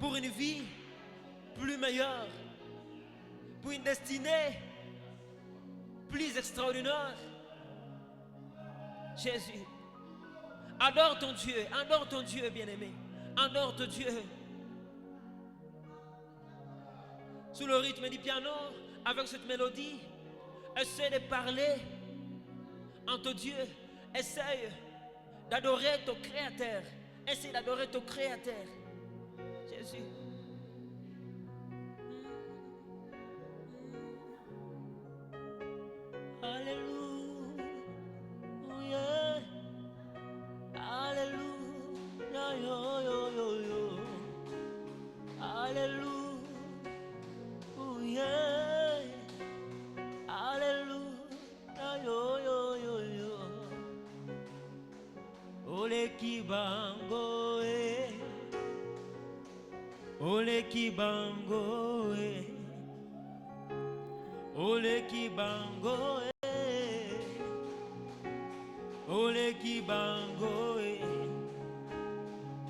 pour une vie plus meilleure, pour une destinée plus extraordinaire. Jésus, adore ton Dieu bien-aimé, adore ton Dieu. Sous le rythme du piano, avec cette mélodie, essaie de parler entre Dieu, essaye d'adorer ton Créateur, essaye d'adorer ton Créateur. Jésus. Alléluia, Alléluia, yo, yo, yo, yo. Alléluia, Alléluia, yo, yo, yo, yo. Ole kibango, ole kibango, ole kibango, ole kibango,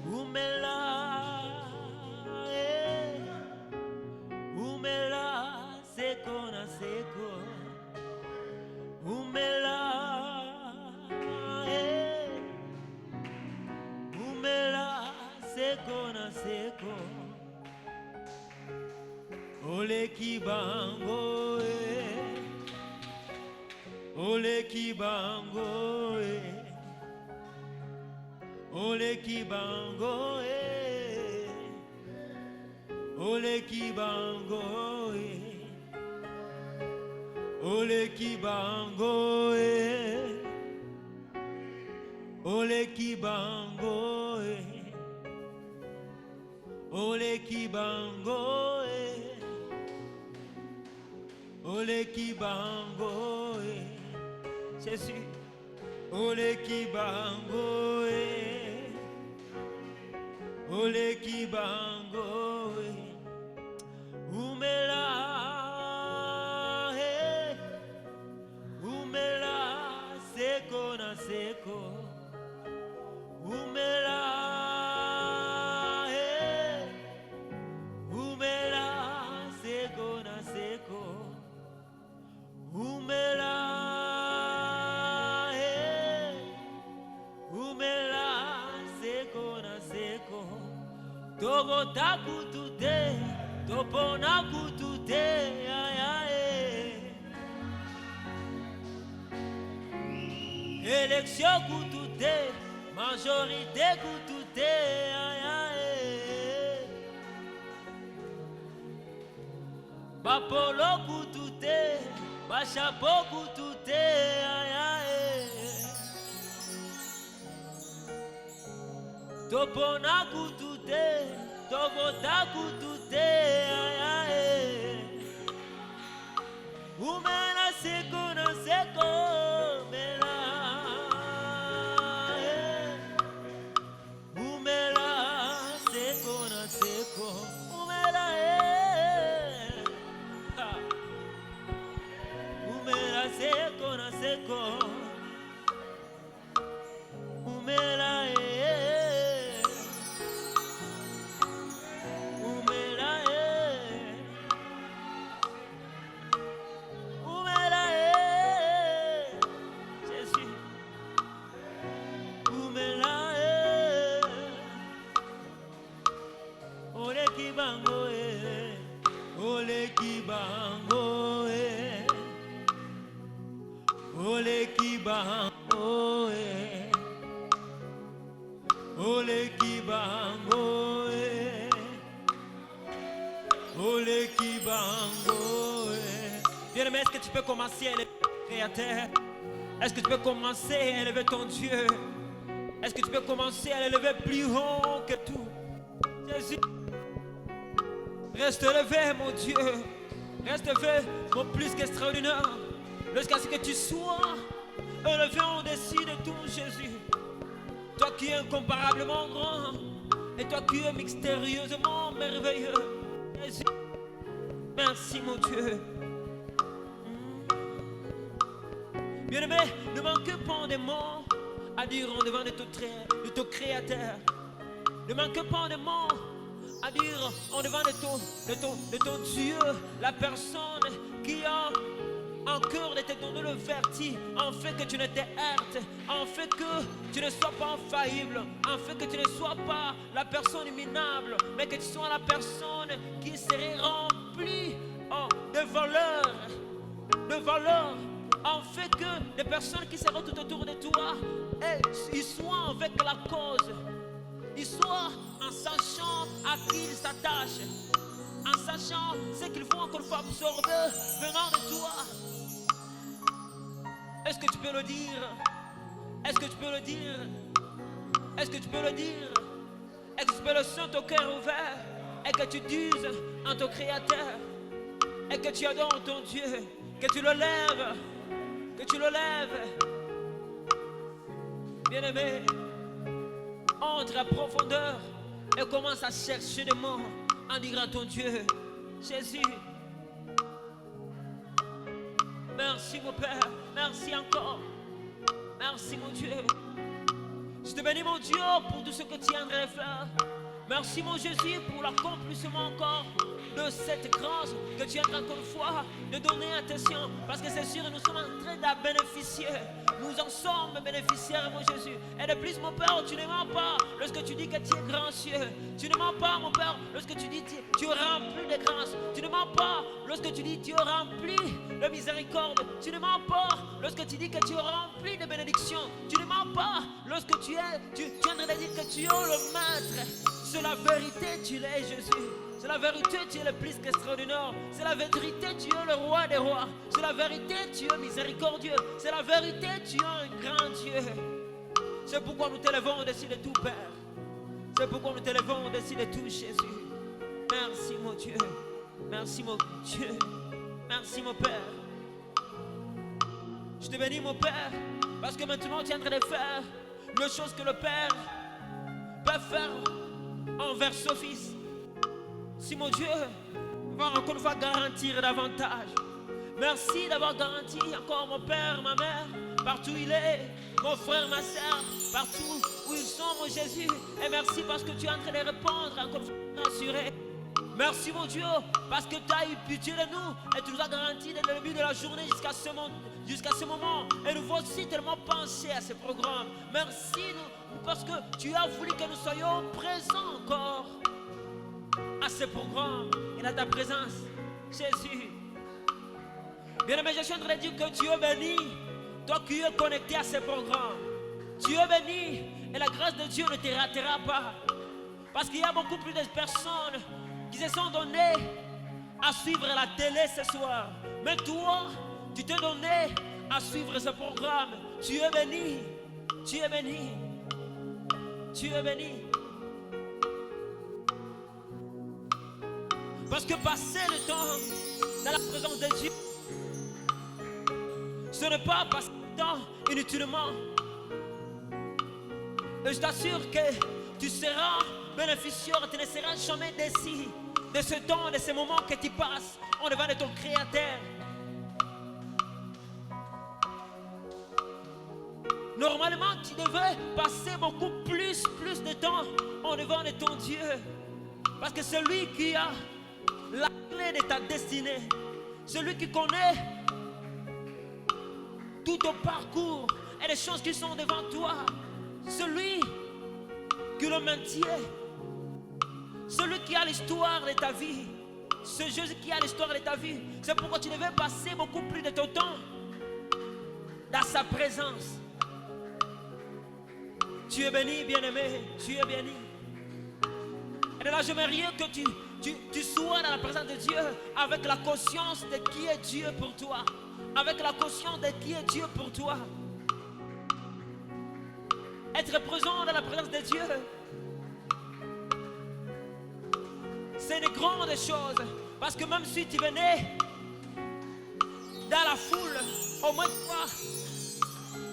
umela, umela, seko na seko, umela, umela, seko na seko. Ole kibango, ole kibango, ole kibango, ole kibango, ole kibango, ole kibango, ole kibango. Ole kibango, Jésus. Ole kibango, ole kibango, umela, umela, seko na seko, umela, umela, seko na seko. Umela, umela, seko na seko. Togo taku tute, topona kutute, ay ay. Élection kutute, majorité kutute, ay ay. Bapolo kutute. Bachapo kutute, ay ay. Topona kutute, togota kutute, ay ay. Umena seko na seko, mela. Umela seko na seko, umela seko na seko, umela umela umela Jésus, umela ole kibango, ole kibango. Ole kibango, ole kibango, ole kibango. Bien-aimé, est-ce que tu peux commencer à élever ton Créateur? Est-ce que tu peux commencer à élever ton Dieu? Est-ce que tu peux commencer à l'élever plus haut que tout? Jésus, reste élevé, mon Dieu. Reste élevé, mon plus qu'extraordinaire. Jusqu'à ce que tu sois élevé au-dessus de tout, Jésus. Toi qui es incomparablement grand et toi qui es mystérieusement merveilleux. Jésus, merci mon Dieu. Bien-aimé, ne manque pas de mots à dire en devant de ton Créateur. Ne manque pas de mots à dire en devant de ton Dieu, la personne qui a en cœur de te donner le vertige, en fait que tu ne te heurtes, en fait que tu ne sois pas infaillible, en fait que tu ne sois pas la personne minable, mais que tu sois la personne qui serait remplie de valeur, en fait que les personnes qui seront tout autour de toi, ils soient avec la cause, ils soient en sachant à qui ils s'attachent, en sachant ce qu'ils vont encore fois absorber venant de toi. Est-ce que tu peux le dire? Est-ce que tu peux le dire? Est-ce que tu peux le dire? Est-ce que tu peux le sentir au cœur ouvert et que tu dises en ton Créateur et que tu adores ton Dieu, que tu le lèves, que tu le lèves. Bien-aimé, entre à profondeur et commence à chercher des mots en disant à ton Dieu, Jésus, merci mon Père, merci encore, merci mon Dieu. Je te bénis mon Dieu pour tout ce que tu es en train de faire. Merci mon Jésus pour l'accomplissement encore de cette grâce que tu es en train encore une fois de donner attention. Parce que c'est sûr, nous sommes en train d'en bénéficier. Nous en sommes bénéficiaires, mon Jésus. Et de plus, mon Père, tu ne mens pas lorsque tu dis que tu es gracieux. Tu ne mens pas, mon Père, lorsque tu dis que tu es rempli de grâce. Tu ne mens pas lorsque tu dis que tu es rempli de miséricorde. Tu ne mens pas lorsque tu dis que tu es rempli de bénédictions. Tu ne mens pas lorsque tu es en train de dire que tu es le maître. C'est la vérité, tu l'es, Jésus. C'est la vérité, tu es le plus qu'extraordinaire. C'est la vérité, tu es le roi des rois. C'est la vérité, tu es miséricordieux. C'est la vérité, tu es un grand Dieu. C'est pourquoi nous t'élevons au-dessus de tout, Père. C'est pourquoi nous t'élevons au-dessus de tout, Jésus. Merci, mon Dieu. Merci, mon Dieu. Merci, mon Père. Je te bénis, mon Père, parce que maintenant, tu es en train de faire les choses que le Père peut faire envers son Fils. Si mon Dieu va encore une fois garantir davantage. Merci d'avoir garanti encore mon Père, ma mère, partout où il est, mon frère, ma soeur, partout où ils sont, mon Jésus. Et merci parce que tu es en train de répondre encore une fois assuré. Merci mon Dieu parce que tu as eu pitié de nous et tu nous as garanti dès le début de la journée jusqu'à ce moment. Et nous voici tellement pensés à ce programme. Merci parce que tu as voulu que nous soyons présents encore à ce programme et à ta présence, Jésus. Bien-aimé, je suis en train de dire que tu es béni, toi qui es connecté à ce programme. Tu es béni et la grâce de Dieu ne te ratera pas. Parce qu'il y a beaucoup plus de personnes qui se sont données à suivre la télé ce soir. Mais toi, tu t'es donné à suivre ce programme. Tu es béni, tu es béni, tu es béni. Parce que passer le temps dans la présence de Dieu, ce n'est pas passer le temps inutilement. Et je t'assure que tu seras bénéficiaire, tu ne seras jamais déçu de ce temps, de ce moment que tu passes en devant de ton Créateur. Normalement, tu devais passer beaucoup plus de temps en devant de ton Dieu. Parce que celui qui a la clé de ta destinée, celui qui connaît tout ton parcours et les choses qui sont devant toi, celui qui le maintient, celui qui a l'histoire de ta vie, ce Jésus qui a l'histoire de ta vie, c'est pourquoi tu devais passer beaucoup plus de ton temps dans sa présence. Tu es béni, bien-aimé, tu es béni. Et de là, j'aimerais que tu sois dans la présence de Dieu avec la conscience de qui est Dieu pour toi. Avec la conscience de qui est Dieu pour toi. Être présent dans la présence de Dieu, c'est une grande chose. Parce que même si tu venais dans la foule, au moins toi,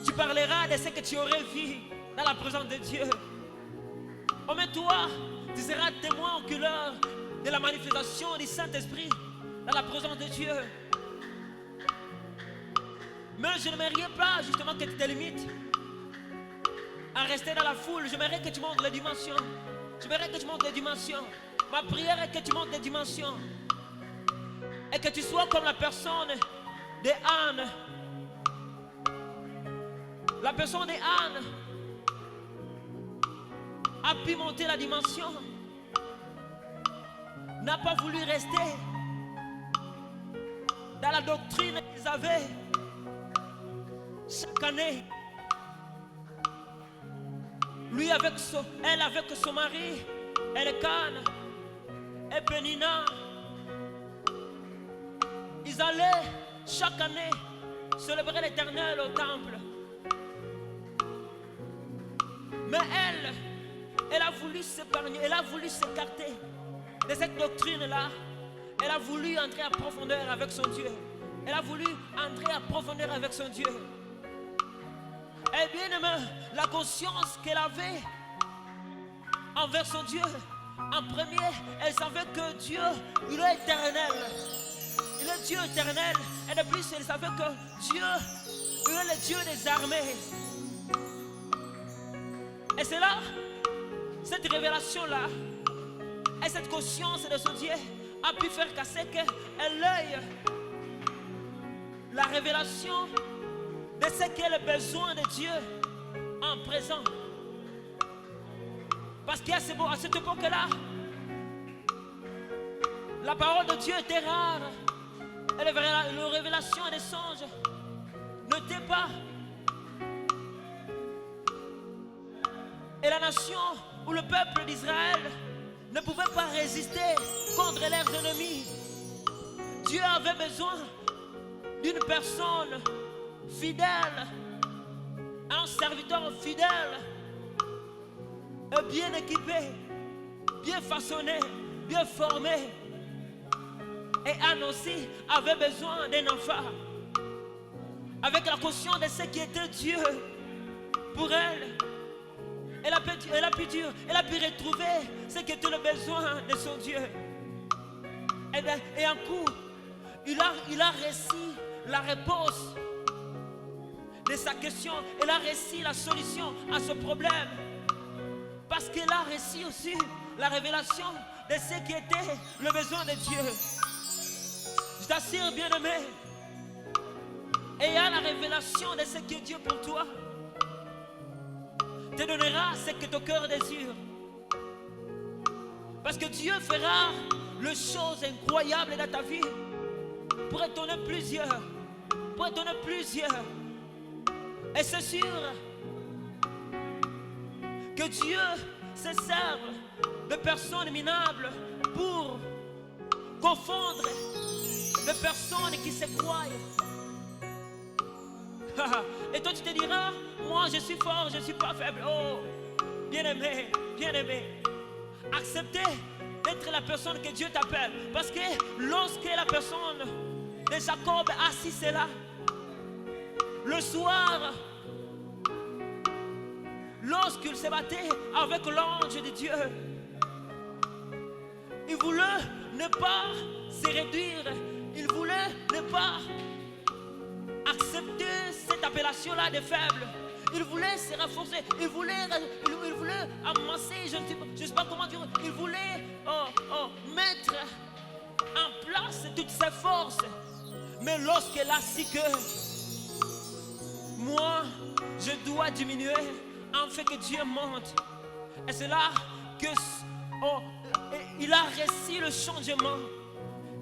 tu parleras de ce que tu aurais vu dans la présence de Dieu. Au moins toi, tu seras témoin oculaire de la manifestation du Saint-Esprit dans la présence de Dieu. Mais je n'aimerais pas justement que tu te limites à rester dans la foule. J'aimerais que tu montres les dimensions. J'aimerais que tu montres les dimensions. Ma prière est que tu montes des dimensions. Et que tu sois comme la personne de Anne. La personne de Anne a pu monter la dimension. N'a pas voulu rester dans la doctrine qu'ils avaient chaque année. Lui elle avec son mari, Elkanah et Pénina. Ils allaient chaque année célébrer l'Éternel au temple. Mais elle a voulu s'épargner, elle a voulu s'écarter de cette doctrine-là. Elle a voulu entrer en profondeur avec son Dieu. Elle a voulu entrer en profondeur avec son Dieu. Et bien aimé, la conscience qu'elle avait envers son Dieu, en premier, elle savait que Dieu, il est éternel. Il est Dieu éternel. Et de plus, elle savait que Dieu, il est le Dieu des armées. Et c'est là, cette révélation-là, et cette conscience de son Dieu a pu faire casser qu'elle ait la révélation de ce qu'est le besoin de Dieu en présent. Parce qu'à cette époque-là, la parole de Dieu était rare. Et les révélations des songes n'étaient pas. Et la nation ou le peuple d'Israël ne pouvait pas résister contre leurs ennemis. Dieu avait besoin d'une personne fidèle, un serviteur fidèle, et bien équipé, bien façonné, bien formé. Et Anne aussi avait besoin d'un enfant, avec la conscience de ce qui était Dieu pour elle. Elle a pu retrouver ce qui était le besoin de son Dieu. Et un coup, il a reçu la réponse de sa question. Elle a reçu la solution à ce problème. Parce qu'elle a reçu aussi la révélation de ce qui était le besoin de Dieu. Je t'assure, bien-aimé, ayant la révélation de ce qui est Dieu pour toi, te donnera ce que ton cœur désire. Parce que Dieu fera les choses incroyables dans ta vie pour étonner plusieurs. Pour étonner plusieurs. Et c'est sûr que Dieu se sert de personnes minables pour confondre de personnes qui se croient. Et toi tu te diras, moi je suis fort, je ne suis pas faible. Oh, bien-aimé, bien-aimé, acceptez d'être la personne que Dieu t'appelle. Parce que lorsque la personne de Jacob assis là, le soir, lorsqu'il se battait avec l'ange de Dieu, il voulait ne pas se réduire, il voulait ne pas accepter cette appellation-là de faible. Il voulait se renforcer, il voulait amasser, je ne sais pas comment dire, il voulait mettre en place toutes ses forces. Mais lorsqu'elle a su que moi, je dois diminuer, en fait que Dieu monte. Et c'est là que il a reçu le changement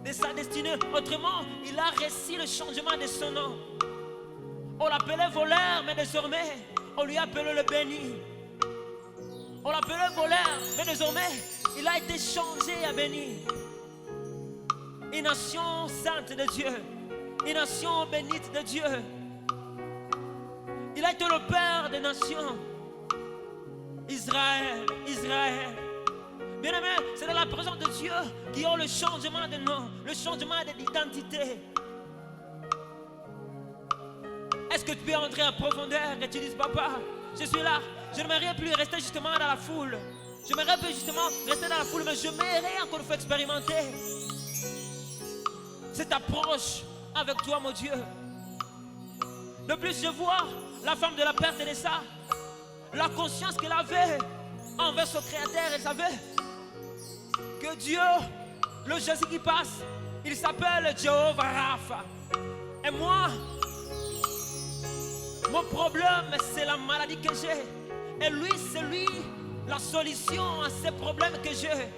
de sa destinée. Autrement, il a reçu le changement de son nom. On l'appelait voleur, mais désormais, on lui appelait le béni. On l'appelait voleur, mais désormais, il a été changé à béni. Une nation sainte de Dieu, une nation bénite de Dieu. Il a été le père des nations. Israël, Israël. Bien-aimé, c'est dans la présence de Dieu qui a le changement de nom, le changement d'identité. Est-ce que tu peux entrer en profondeur et tu dis, papa, je suis là, je n'aimerais plus rester justement dans la foule. Je n'aimerais plus justement rester dans la foule, mais je m'aimerais encore une fois expérimenter cette approche avec toi, mon Dieu. De plus, je vois la femme de la Père Teresa, la conscience qu'elle avait envers son Créateur. Elle savait que que Dieu, le Jésus qui passe, il s'appelle Jéhovah Rapha. Et moi, mon problème, c'est la maladie que j'ai. Et lui, c'est lui la solution à ces problèmes que j'ai.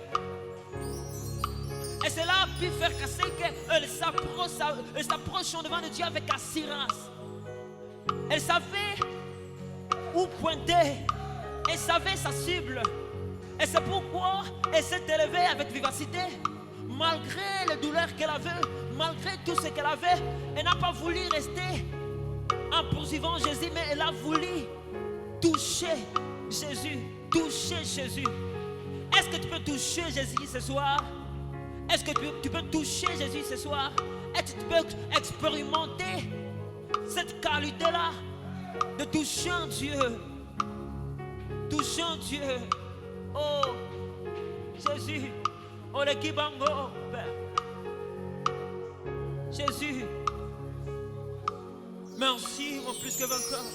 Et cela a pu faire casser qu'elle s'approche en devant de Dieu avec assurance. Elle savait où pointer. Elle savait sa cible. Et c'est pourquoi elle s'est élevée avec vivacité. Malgré les douleurs qu'elle avait, malgré tout ce qu'elle avait, elle n'a pas voulu rester en poursuivant Jésus, mais elle a voulu toucher Jésus. Toucher Jésus. Est-ce que tu peux toucher Jésus ce soir? Est-ce que tu peux toucher Jésus ce soir? Est-ce que tu peux expérimenter cette qualité-là de toucher un Dieu? Toucher un Dieu. Oh, Jésus. Oh, le Kibango, Père. Jésus. Merci, mon plus que vainqueur.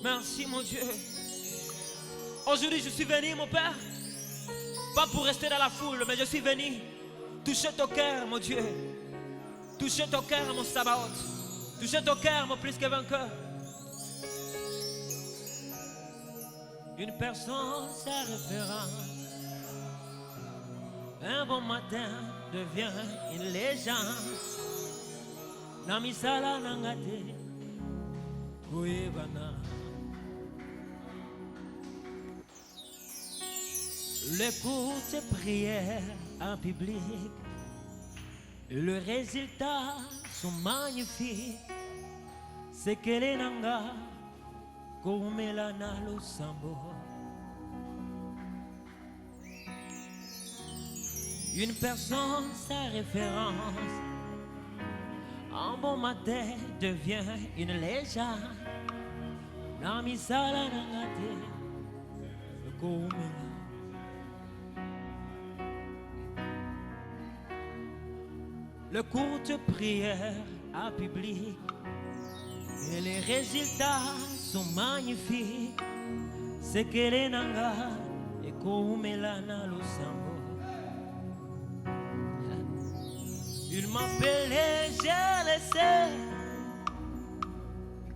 Merci, mon Dieu. Aujourd'hui, je suis venu, mon Père. Pas pour rester dans la foule, mais je suis venu toucher ton cœur, mon Dieu. Toucher ton cœur, mon Sabaoth. Toucher ton cœur, mon plus que vainqueur. Une personne, sa référence. Un bon matin devient une légende. Namisala nangate, Kouébana. L'écoute ses prières en public, le résultat sont magnifiques. C'est que les nanga, comme l'ana lo sambo. Une personne, sa référence, un bon matin devient une légende. Namisala nangate, comme le courte prière à public et les résultats sont magnifiques. C'est que les nanga et comme l'ana lo sambo. Il m'appelait, j'ai laissé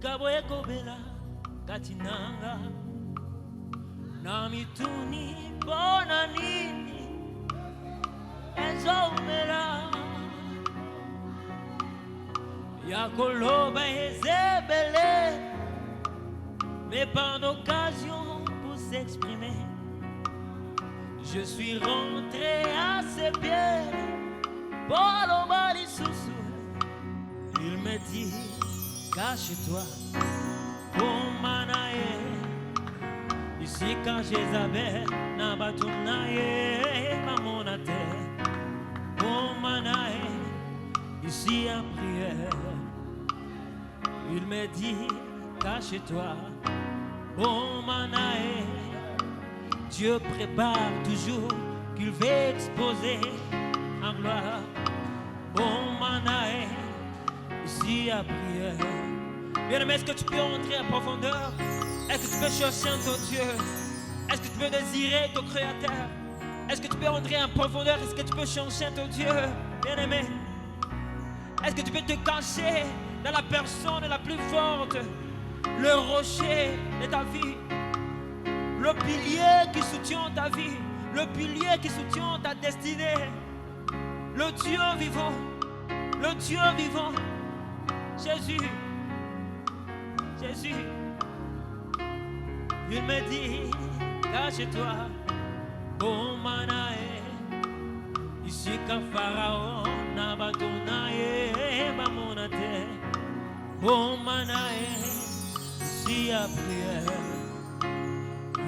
Kaboye Kobela Katinanga Namituni Bonanini Ezomela Yakoloba Ezebele. Mais par d'occasion pour s'exprimer, je suis rentré à ses pieds. Il me dit, cache-toi, Komanae. Ici quand Jézabel n'a pas tourné, Mamonate, Komanae. Ici en prière, il me dit, cache-toi, Komanae. Dieu prépare toujours qu'il va exposer en gloire. Bon manae, ici à prière. Bien-aimé, est-ce que tu peux entrer en profondeur? Est-ce que tu peux chercher ton Dieu? Est-ce que tu peux désirer ton Créateur? Est-ce que tu peux entrer en profondeur? Est-ce que tu peux chercher ton Dieu? Bien-aimé, est-ce que tu peux te cacher dans la personne la plus forte, le rocher de ta vie, le pilier qui soutient ta vie, le pilier qui soutient ta destinée? Le Dieu vivant, le Dieu vivant, Jésus, Jésus. Il me dit, cache-toi, bon manae. Ici quand Pharaon n'a pas tourné, mamonate, bon manae. Ici à prière,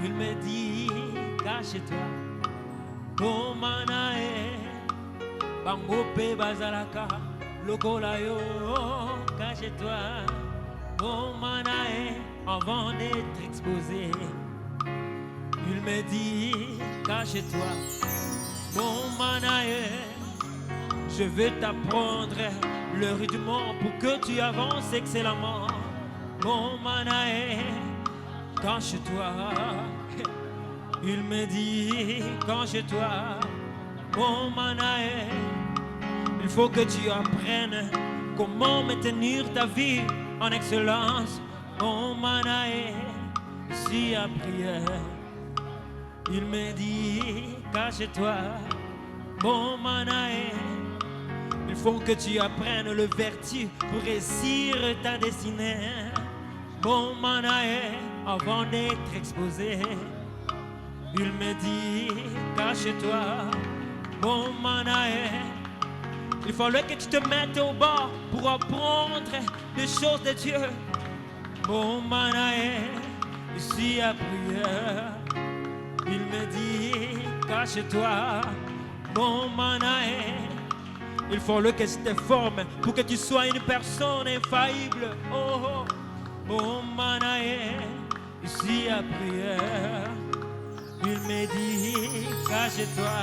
il me dit, cache-toi, bon manae. Bangope bazalaka, lokola yo, cache-toi, bon manae, avant d'être exposé. Il me dit, cache-toi, bon manae, je vais t'apprendre le rudiment pour que tu avances excellemment. Bon manae, cache-toi, Il me dit quand chez toi, mon Manaé, il faut que tu apprennes comment maintenir ta vie en excellence. Mon Manaé, ici à prière. Il me dit cache-toi, mon Manaé. Il faut que tu apprennes le vertu pour réussir ta destinée. Mon Manaé, avant d'être exposé. Il me dit cache-toi, mon Manaé. Il fallait que tu te mettes au bas pour apprendre des choses de Dieu. Mon Manaé, ici à prière. Il me dit cache-toi, mon Manaé. Il fallait que je te forme pour que tu sois une personne infaillible. Oh, oh. Mon Manaé, ici à prière. Il me dit cache-toi,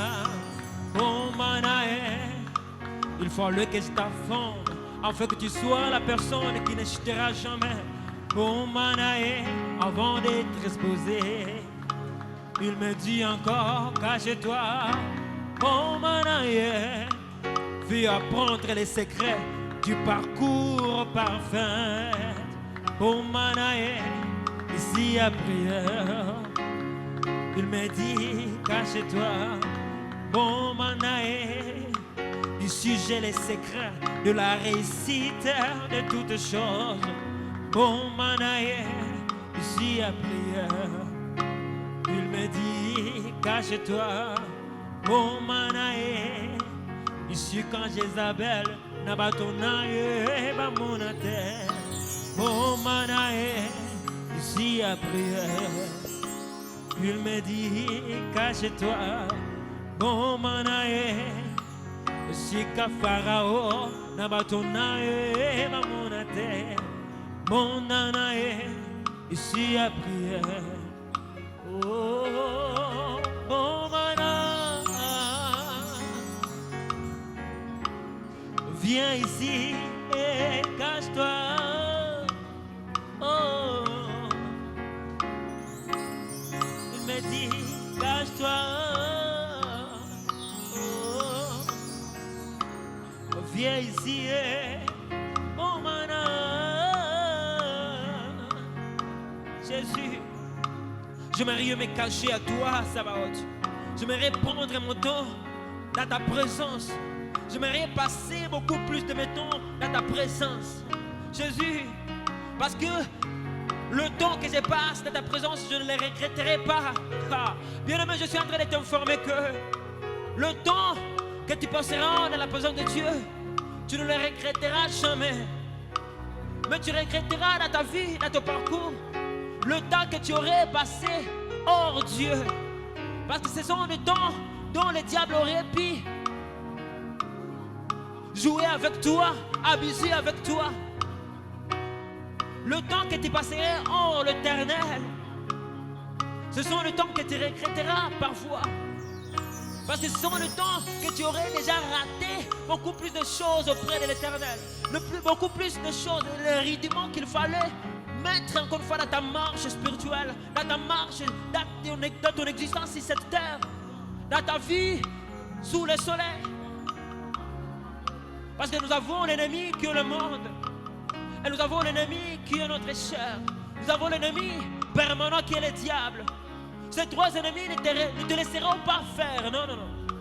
mon Manaé. Il fallait que je t'afforme afin que tu sois la personne qui ne chutera jamais. Mon Manaé, avant d'être exposé. Il me dit encore cache-toi, mon Manaé. Fais apprendre les secrets du parcours parfait. Mon Manaé, ici à prière. Il me dit cache-toi, mon Manaé. Ici j'ai les secrets de la réussite de toutes choses. Mon Manaé, ici à prière. Il me dit cache-toi, mon Manaé. Ici quand Jézabel n'a pas ton aïe, bah mon terre. Mon Manaé, ici à prière. Il me dit cache-toi, mon Manaé. Ici qu'à Pharaon n'a pas ton aïe, bah mon terre. Mon Manaé, ici à prière. Oh, mon Manaé, viens ici et cache-toi. Oh, il me dit cache-toi. Oh, viens ici et mon Manaé. Jésus, j'aimerais me cacher à toi, Sabaoth. J'aimerais prendre mon temps dans ta présence. J'aimerais passer beaucoup plus de mon temps dans ta présence. Jésus, parce que le temps que je passe dans ta présence, je ne le regretterai pas. Ah, bien aimé, je suis en train de t'informer que le temps que tu passeras dans la présence de Dieu, tu ne le regretteras jamais. Mais tu regretteras dans ta vie, dans ton parcours, le temps que tu aurais passé hors Dieu. Parce que ce sont des temps dont le diable aurait pu jouer avec toi, abuser avec toi. Le temps que tu passerais hors l'Éternel, ce sont les temps que tu regretteras parfois. Parce que ce sont les temps que tu aurais déjà raté beaucoup plus de choses auprès de l'Éternel. Beaucoup plus de choses, le rudiment qu'il fallait mettre encore une fois dans ta marche spirituelle, dans ta marche, dans ton existence sur cette terre, dans ta vie sous le soleil. Parce que nous avons l'ennemi qui est le monde. Et nous avons l'ennemi qui est notre chair. Nous avons l'ennemi permanent qui est le diable. Ces trois ennemis ne te laisseront pas faire. Non, non, non.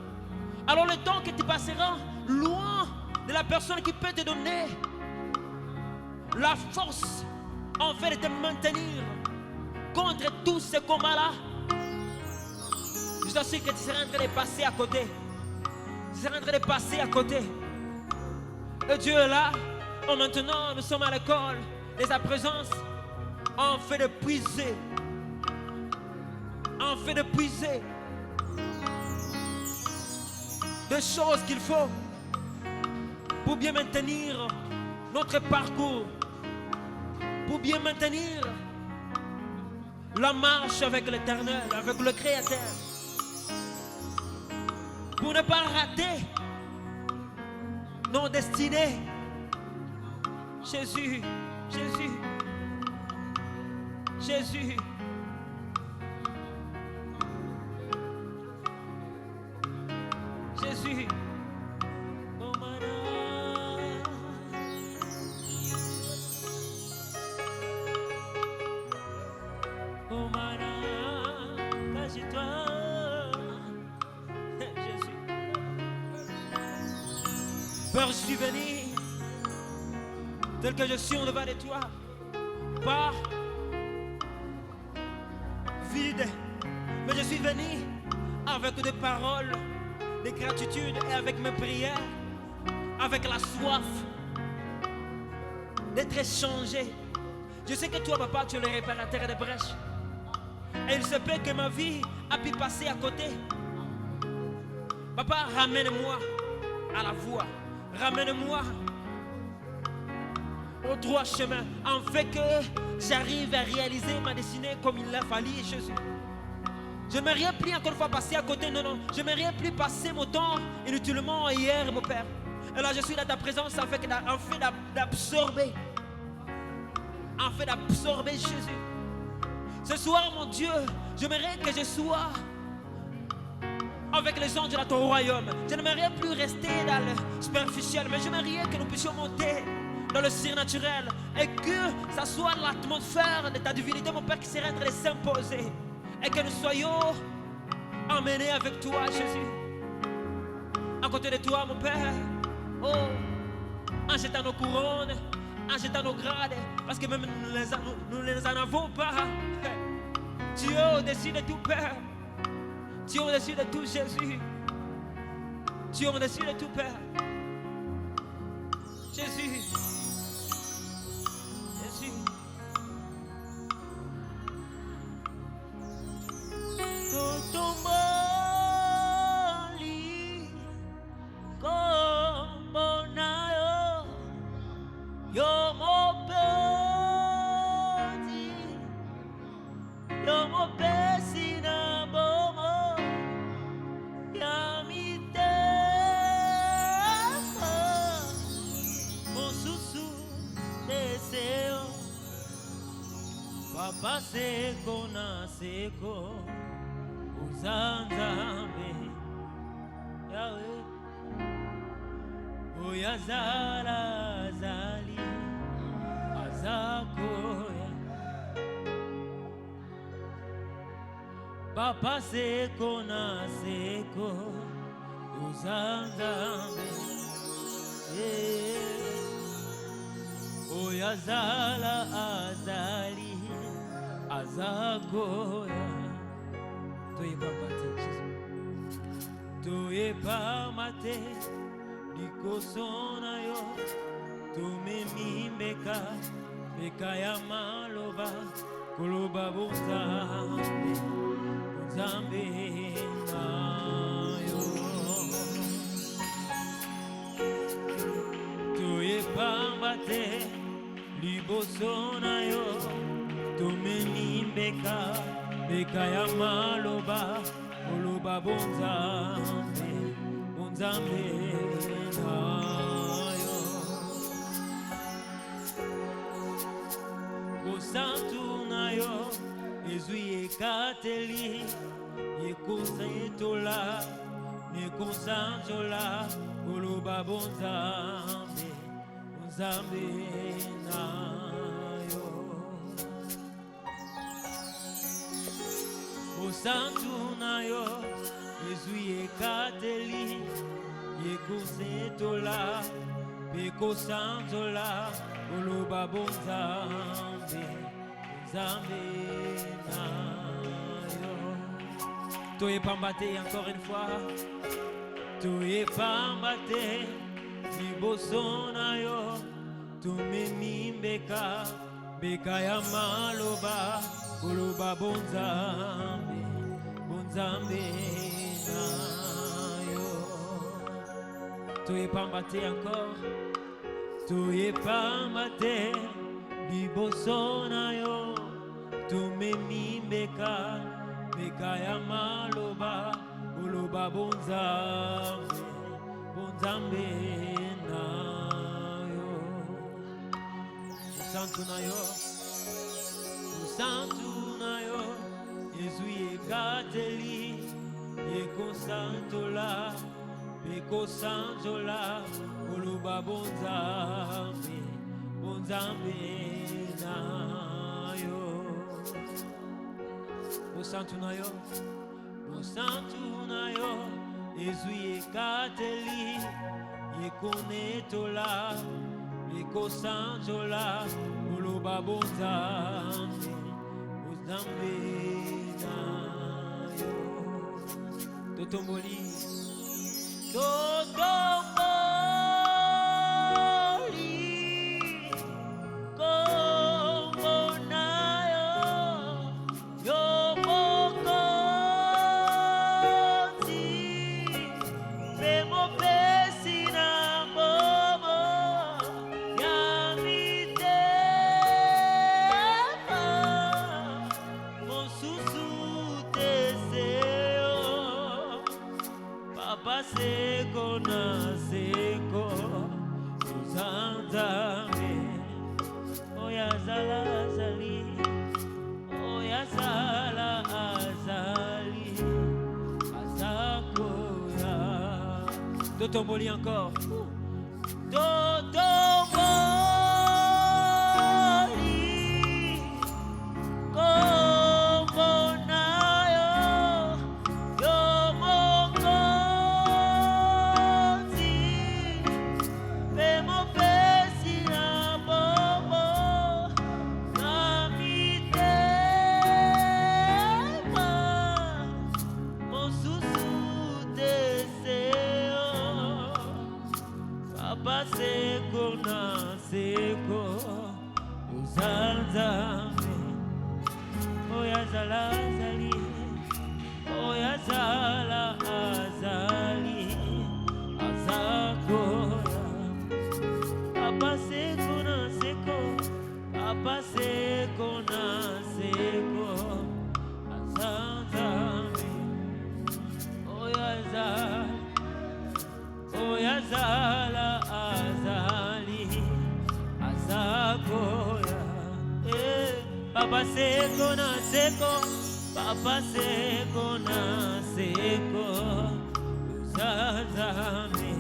Alors le temps que tu passeras loin de la personne qui peut te donner la force en fait de te maintenir contre tous ces combats-là, je t'assure que tu seras en train de passer à côté. Tu seras en train de passer à côté. Et Dieu est là. Oh, maintenant, nous sommes à l'école. Et sa présence en fait de puiser. En fait de puiser des choses qu'il faut pour bien maintenir notre parcours, pour bien maintenir la marche avec l'Éternel, avec le Créateur, pour ne pas rater nos destinées. Jésus, Jésus, Jésus. Jésus. Oh mana. Oh mana, cache-toi. Jésus. Père, je suis venu tel que je suis en devant de toi. Pas vide, mais je suis venu avec des paroles de gratitude et avec mes prières, avec la soif d'être échangé. Je sais que toi, papa, tu es le réparateur des brèches. Et il se peut que ma vie a pu passer à côté. Papa, ramène-moi à la voie. Ramène-moi au droit chemin, en fait que j'arrive à réaliser ma destinée comme il l'a fallu, Jésus. Je n'aimerais plus encore une fois passer à côté, non, non. Je n'aimerais plus passer mon temps inutilement hier, mon Père. Et là, je suis dans ta présence en fait d'absorber. En fait d'absorber Jésus. Ce soir, mon Dieu, j'aimerais que je sois avec les gens de ton royaume. Je n'aimerais plus rester dans le superficiel, mais j'aimerais que nous puissions monter dans le surnaturel et que ça soit l'atmosphère de ta divinité, mon Père, qui serait en train de s'imposer et que nous soyons emmenés avec toi, Jésus. À côté de toi, mon Père, oh, en jetant nos couronnes, en jetant nos grades, parce que même nous ne les en avons pas. Tu es au-dessus de tout, Père. Tu es au-dessus de tout, Jésus. Tu es au-dessus de tout, Père. Jésus. Jésus. Totomboli kombonayo yo mo peti yo mo pesi na bomo ya mite mon susu deseo papa seko na seko uzanzambe Yahweh oyazala zali azakoya papa seko na seko uzanzambe oyazala azali azakoya Toye pa mate likosona yo tumemi meka meka ya maloba koloba bozambe bozambe na yo Toye pa mate libosona yo tumemi meka meka ya maloba Oluba bonzambe, bonzambe na yo Osantu na yo, ezui ekateli Yekosantola, nekosantola Oluba bonzambe, bonzambe na yo Osantu na yo, ezui ekateli Yekosantola, pekosantola Oloba bonzambe, bonzambe na yo Toye pambate encore une fois Toye pambate liboso na yo Tumemi mbeka, mbeka ya maloba Oloba bonzambe, bonzambe na yo Toye pambate encore Toye pambate liboso na yo Tumemi mbeka, mbeka ya maloba Oloba bonzambe, bonzambe na yo Santu na yo Santu na yo, ezui ekateli, yekosantola, Ekosanjola Oluba bonzambe na yo Osantu na yo Ezuye kateli Yekonetola Ekosanjola Oluba bonzambe na yo Totomboli Seko na seko Uzanzame Oya zala azali Oya zala azali Azakoya Dotomboli encore Dotomboli Seko na seko Uzanzame Oya zala azali Oya zala azali Azakoya Papa seko na seko Papa seko na seko Azanzame Oya zala Oya zala azali azakoya Papa seko na seko Papa seko na seko Uzazame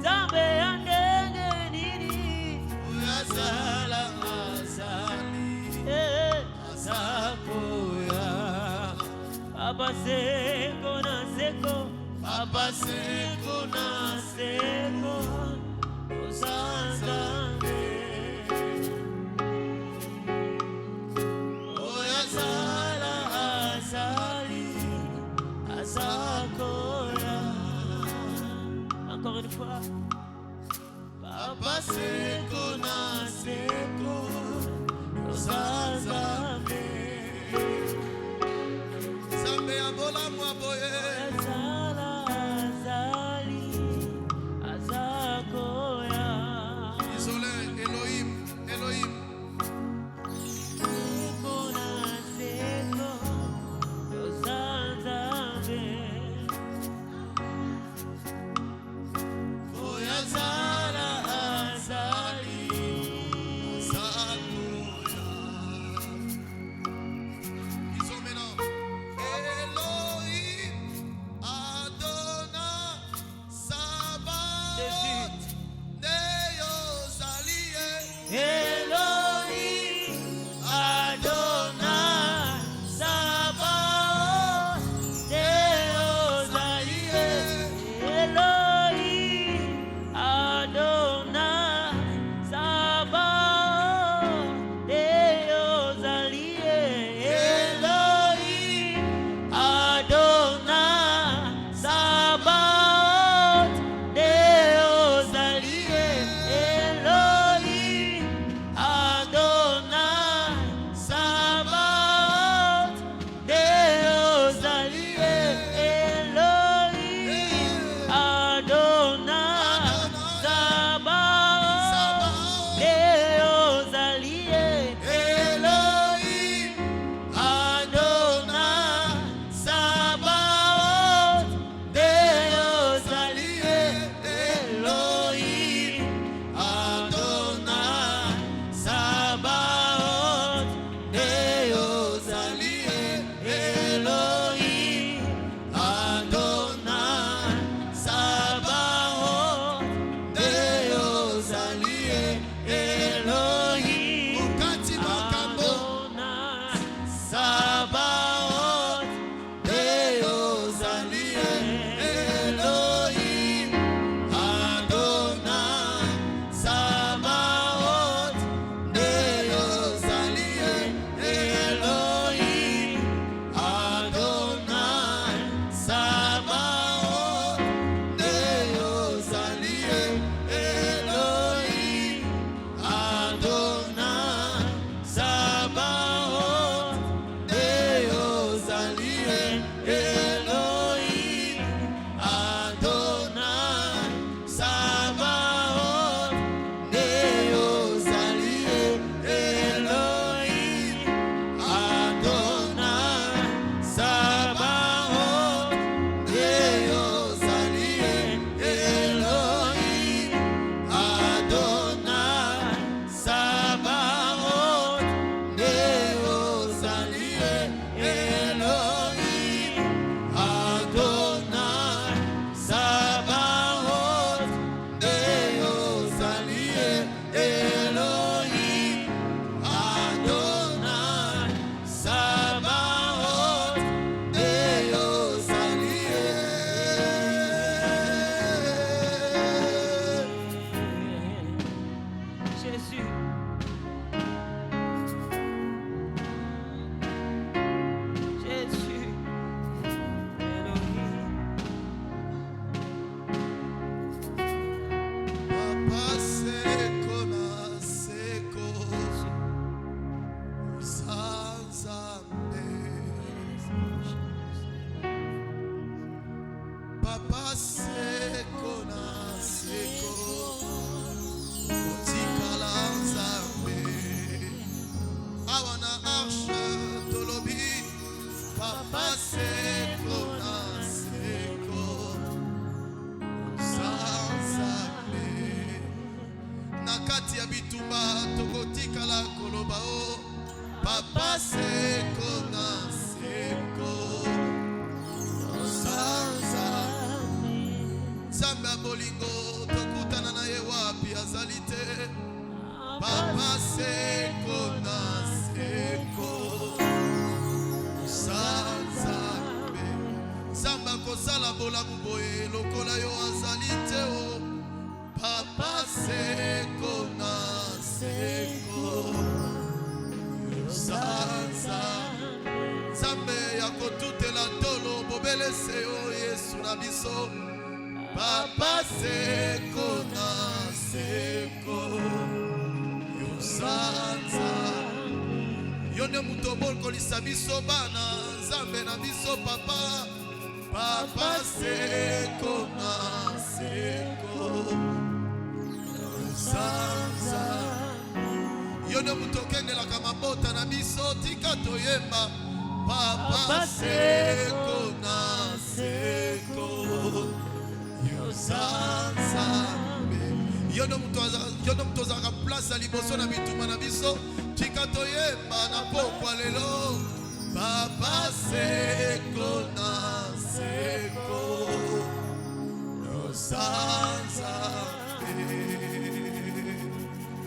Zambe andenge nini Oya zala azali azakoya Papa seko na seko Papa seko na seko Uzanzame Oya zala azali azakoya Encore une fois Papa seko na seko Uzanzame Zambe abola mwaboye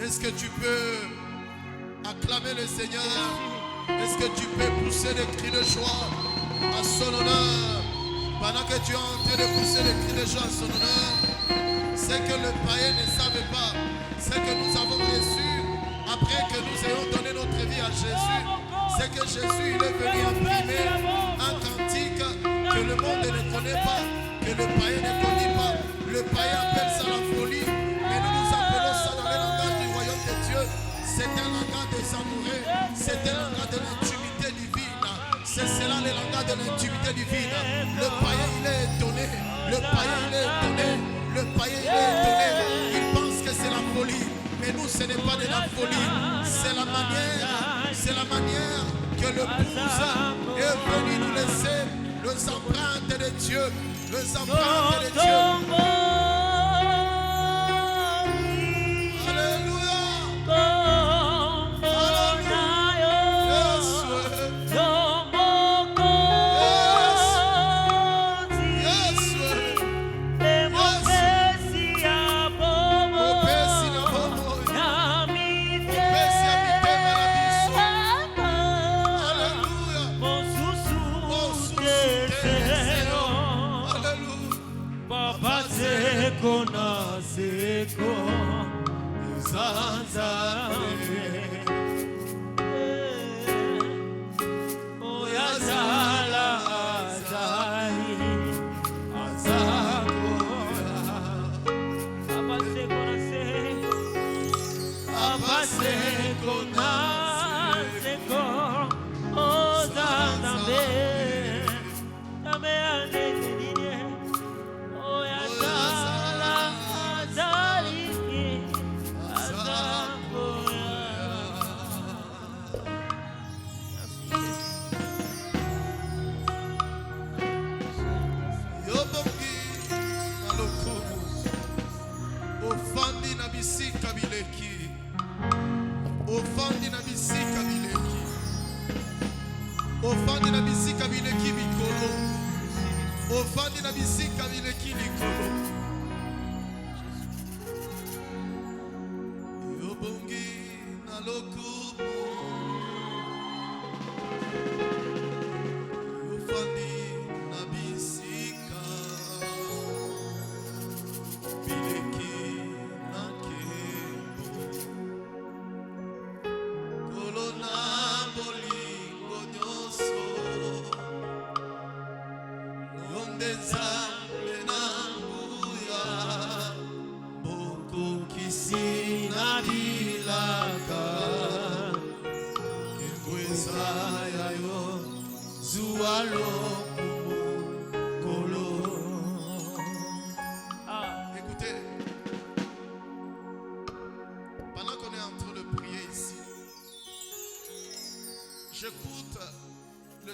Est-ce que tu peux acclamer le Seigneur? Est-ce que tu peux pousser des cris de joie à son honneur? Pendant que tu es en train de pousser des cris de joie à son honneur, c'est que le païen ne savait pas, c'est que nous avons reçu, après que nous ayons donné notre vie à Jésus, c'est que Jésus il est venu imprimer un cantique que le monde ne connaît pas, que le païen ne connaît pas. Le païen appelle ça la folie, mais nous nous appelons ça dans le langage du royaume de Dieu. C'est un langage des amoureux, c'est un langage de l'intimité divine. C'est cela le langage de l'intimité divine. Le païen il est étonné, le païen il est étonné, le païen il est étonné. Il pense que c'est la folie, mais nous ce n'est pas de la folie, c'est la manière que le Pouce est venu nous laisser les empreintes de Dieu, les empreintes de Dieu.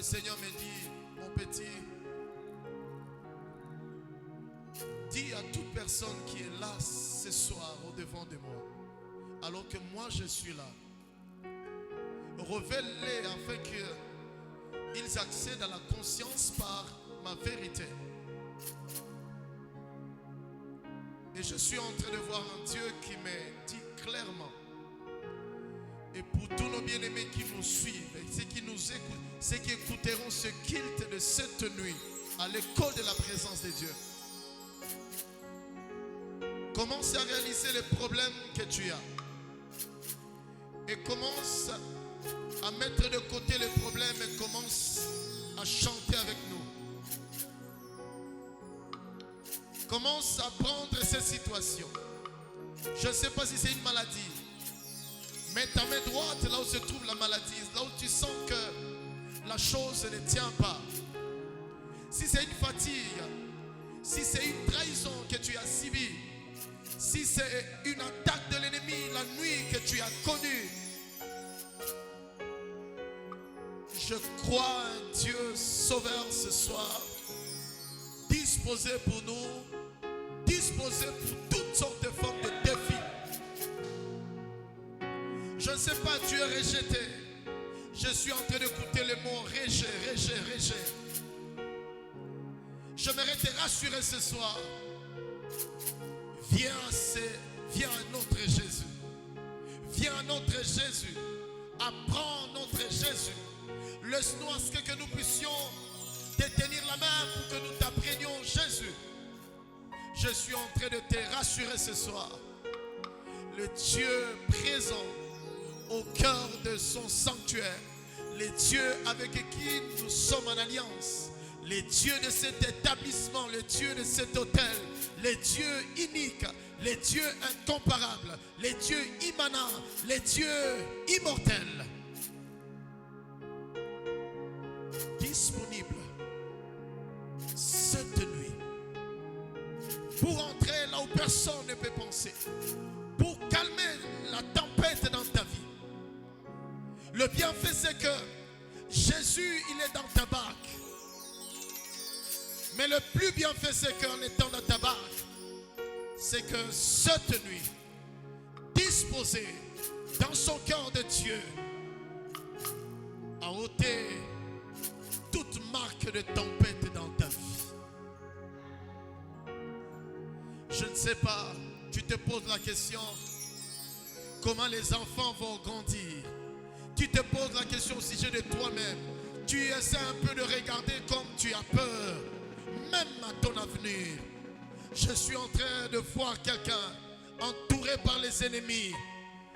Seigneur me dit, mon petit, dis à toute personne qui est là ce soir au devant de moi, alors que moi je suis là, révèle-les afin qu'ils accèdent à la conscience par ma vérité. Et je suis en train de voir un Dieu qui me dit clairement, et pour tous nos bien-aimés qui nous suivent, et ceux qui nous écoutent, ceux qui écouteront ce culte de cette nuit à l'école de la présence de Dieu, commence à réaliser les problèmes que tu as. Et commence à mettre de côté les problèmes et commence à chanter avec nous. Commence à prendre cette situation. Je ne sais pas si c'est une maladie. Mets ta main droite là où se trouve la maladie, là où tu sens que la chose ne tient pas. Si c'est une fatigue, si c'est une trahison que tu as subie, si c'est une attaque de l'ennemi la nuit que tu as connue, je crois un Dieu sauveur ce soir, disposé pour nous, disposé pour toutes sortes de formes de défis. Je ne sais pas, tu es rejeté. Je suis en train d'écouter les mots rejet, rejet, rejet. J'aimerais te rassurer ce soir. Viens à notre Jésus. Viens à notre Jésus. Apprends notre Jésus. Laisse-nous à ce que nous puissions te tenir la main pour que nous t'apprenions Jésus. Je suis en train de te rassurer ce soir. Le Dieu présent au cœur de son sanctuaire, les dieux avec qui nous sommes en alliance, les dieux de cet établissement, les dieux de cet hôtel, les dieux uniques, les dieux incomparables, les dieux immanents, les dieux immortels, disponibles cette nuit pour entrer là où personne ne peut penser, pour calmer la tempête dans ta vie. Le bienfait, c'est que Jésus, il est dans ta barque. Mais le plus bienfait, c'est qu'en étant dans ta barque, c'est que cette nuit, disposé dans son cœur de Dieu, à ôter toute marque de tempête dans ta vie. Je ne sais pas, tu te poses la question, comment les enfants vont grandir? Tu te poses la question au sujet de toi-même. Tu essaies un peu de regarder comme tu as peur, même à ton avenir. Je suis en train de voir quelqu'un entouré par les ennemis,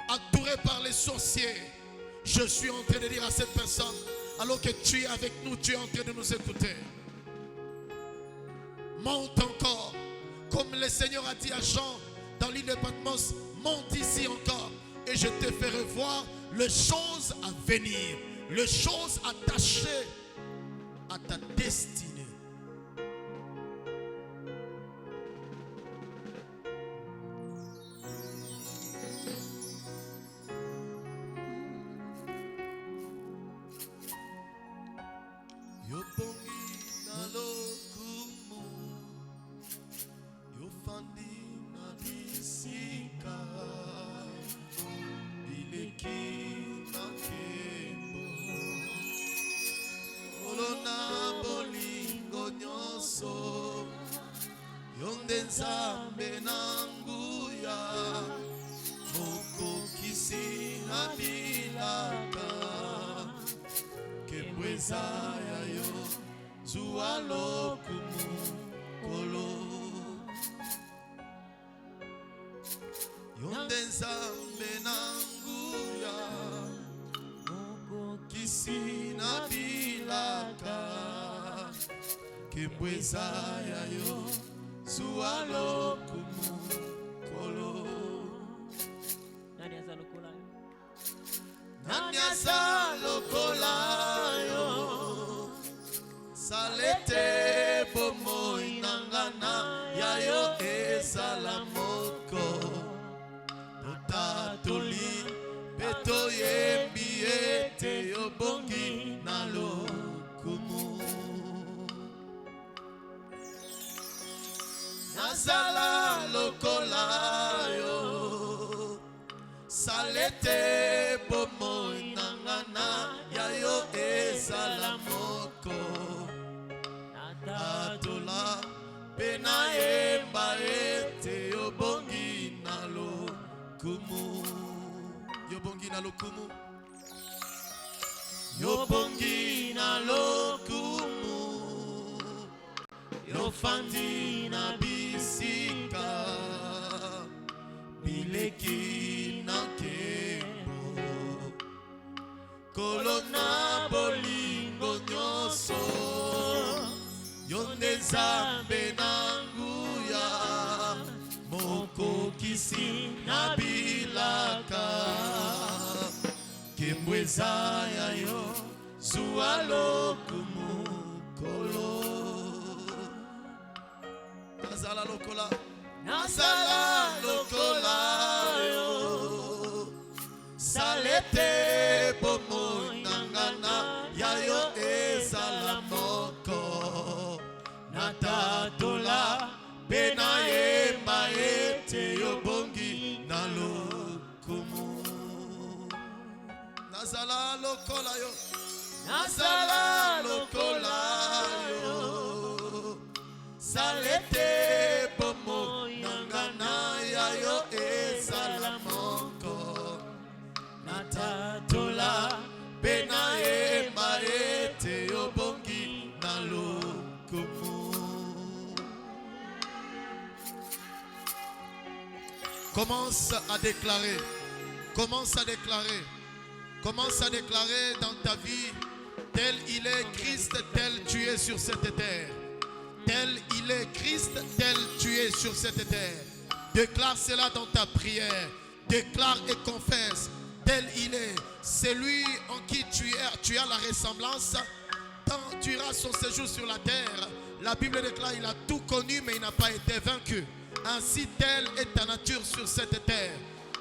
entouré par les sorciers. Je suis en train de dire à cette personne, alors que tu es avec nous, tu es en train de nous écouter. Monte encore, comme le Seigneur a dit à Jean dans l'île de Patmos, monte ici encore et je te ferai voir les choses à venir, les choses attachées à ta destinée. Nazala lokola yo salete bomo nangana yayo ezala moko atola pena emba ete yobongi na lokumu yobongi na lokumu yobongi na lokumu yofandi na bisika bileki na kembo kolona bolingo nyonso yonde nzambe na nguya mokokisi na bilaka kembo eza ya yo zuwa lokumu kolo Nazala lokola yo salete bomo nangana yayo ezala moko natatola pena yemba ete yobongi na lokumu Nazala lokola yo salete bomo nangana yayo ezala moko natatola pena yemba ete yobongi na lokumu. Commence à déclarer dans ta vie, tel il est Christ, tel tu es sur cette terre. Tel il est Christ, tel tu es sur cette terre. Déclare cela dans ta prière. Déclare et confesse. Tel il est. C'est lui en qui tu as la ressemblance. Quand tu iras son séjour sur la terre, la Bible déclare il a tout connu mais il n'a pas été vaincu. Ainsi telle est ta nature sur cette terre.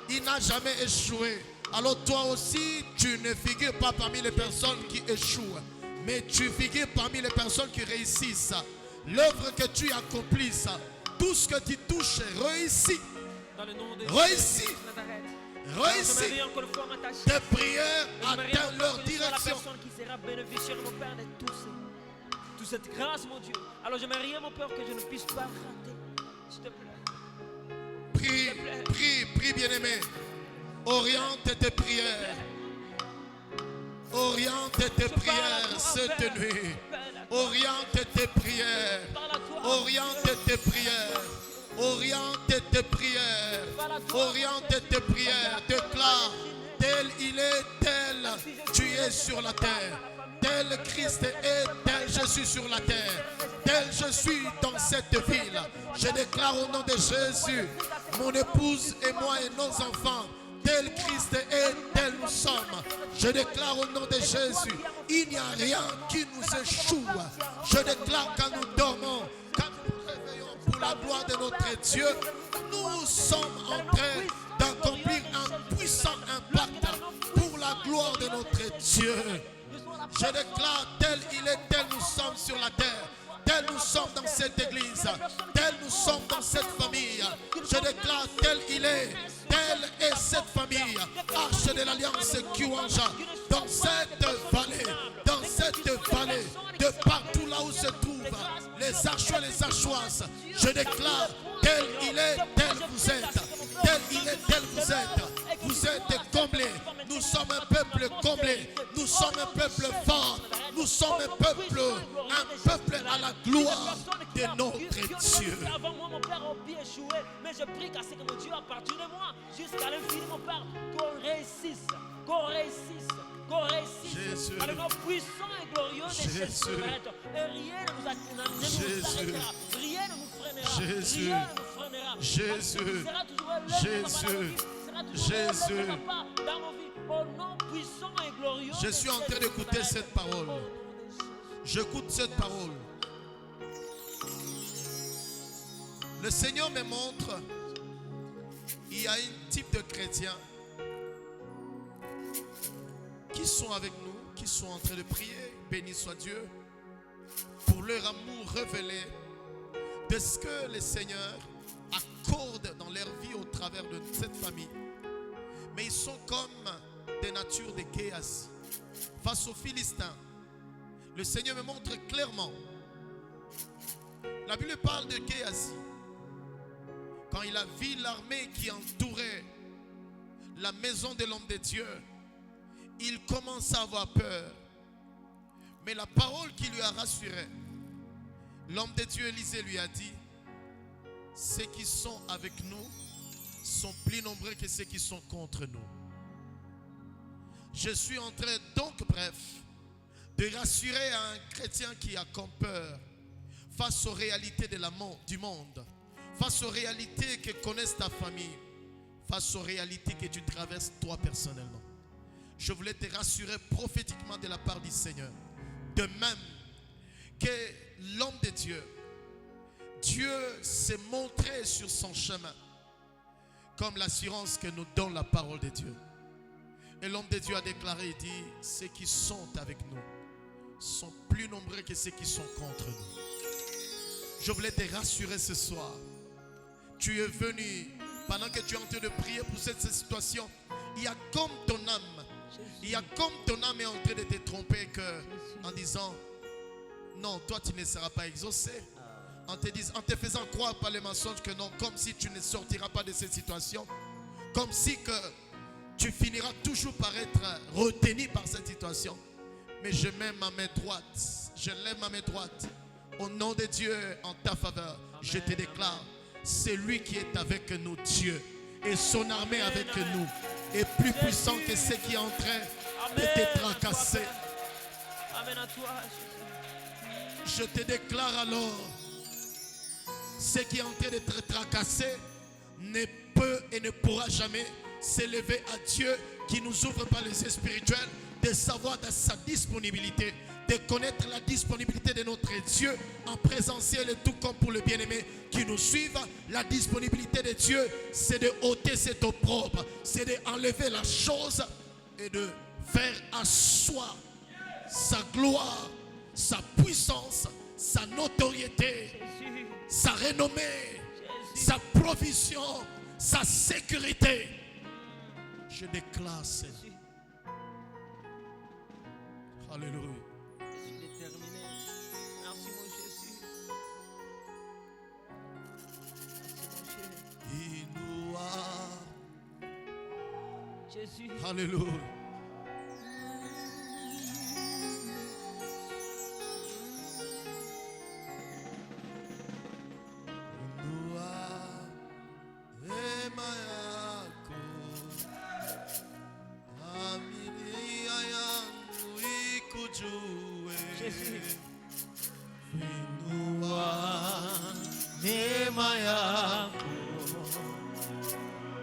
Il n'a jamais échoué. Alors toi aussi, tu ne figures pas parmi les personnes qui échouent, mais tu figures parmi les personnes qui réussissent. L'œuvre que tu accomplisses, tout ce que tu touches réussit. Réussit. Tes prières atteignent leur direction. Qui sera bénéficiaire, mon Père, de toute cette grâce, mon Dieu. Alors je n'ai rien, mon Père, que je ne puisse pas rater. S'il te plaît. Prie, bien-aimé. Oriente tes prières. Oriente tes prières cette nuit. Oriente tes prières. Oriente tes prières. Oriente tes prières. Oriente tes prières. Déclare, tel il est, tel tu es sur la terre. Tel Christ est, tel je suis sur la terre. Tel je suis dans cette ville. Je déclare au nom de Jésus, mon épouse et moi et nos enfants, tel Christ est, tel nous sommes. Je déclare au nom de Jésus, il n'y a rien qui nous échoue. Je déclare quand nous dormons, quand nous nous réveillons pour la gloire de notre Dieu, nous sommes en train d'accomplir un puissant impact pour la gloire de notre Dieu. Je déclare tel il est, tel nous sommes sur la terre. Tel nous sommes dans cette église, tel nous sommes dans cette famille. Je déclare tel il est, telle est cette famille, arche de l'alliance Kiwanja, dans cette vallée, de partout là où se trouvent les archois et les archoises. Je déclare tel il est, tel vous êtes, tel il est, tel vous êtes. Vous êtes comblés, nous sommes un peuple comblé, nous sommes un peuple fort, nous sommes un peuple à la gloire de notre Dieu. Avant moi, mon Père, au pied échoué, mais je prie qu'à ce que mon Dieu, à partir de moi, jusqu'à l'infini, mon Père, qu'on réussisse. Jésus. Par le nom puissant et glorieux de Jésus. Et rien ne nous arrêtera, rien ne nous freinera, Jésus. rien ne nous freinera. Jésus. Sera toujours l'œuvre Jésus. dans nos vies, au nom puissant et glorieux. Je suis en train d'écouter cette parole. J'écoute cette parole. Le Seigneur me montre, il y a un type de chrétiens qui sont avec nous, qui sont en train de prier, béni soit Dieu, pour leur amour révélé, de ce que le Seigneur accorde dans leur vie au travers de cette famille. Mais ils sont comme des natures de Géasi. Face aux Philistins, le Seigneur me montre clairement. La Bible parle de Géasi. Quand il a vu l'armée qui entourait la maison de l'homme de Dieu, il commence à avoir peur. Mais la parole qui lui a rassuré, l'homme de Dieu Élisée lui a dit: ceux qui sont avec nous sont plus nombreux que ceux qui sont contre nous. Je suis en train donc, bref, de rassurer un chrétien qui a comme peur face aux réalités du monde, face aux réalités que connaissent ta famille, face aux réalités que tu traverses toi personnellement. Je voulais te rassurer prophétiquement de la part du Seigneur. De même que l'homme de Dieu, Dieu s'est montré sur son chemin comme l'assurance que nous donne la parole de Dieu. Et l'homme de Dieu a déclaré, il dit: ceux qui sont avec nous sont plus nombreux que ceux qui sont contre nous. Je voulais te rassurer ce soir. Tu es venu, pendant que tu es en train de prier pour cette situation, il y a comme ton âme, il y a comme ton âme est en train de te tromper en disant: non, toi tu ne seras pas exaucé. En te faisant croire par les mensonges que non, comme si tu ne sortiras pas de cette situation, comme si que tu finiras toujours par être retenu par cette situation. Mais je mets ma main droite, je lève ma main droite au nom de Dieu en ta faveur. Amen. Je te déclare, c'est lui qui est avec nous, Dieu, et son armée avec nous est plus puissant que ceux qui est en train de te tracasser. Amen à toi. Je te déclare alors, ce qui est en train de te tracasser ne peut et ne pourra jamais s'élever à Dieu qui nous ouvre par les yeux spirituels, de savoir dans sa disponibilité, de connaître la disponibilité de notre Dieu en présentiel et tout comme pour le bien-aimé qui nous suivent. La disponibilité de Dieu, c'est de ôter cet opprobre, c'est d'enlever la chose et de faire asseoir sa gloire, sa puissance, sa notoriété, sa renommée, sa provision, sa sécurité. Je déclare cela. Alléluia. Je suis déterminé. Merci mon Jésus. Merci mon Jésus. Jésus. Alléluia.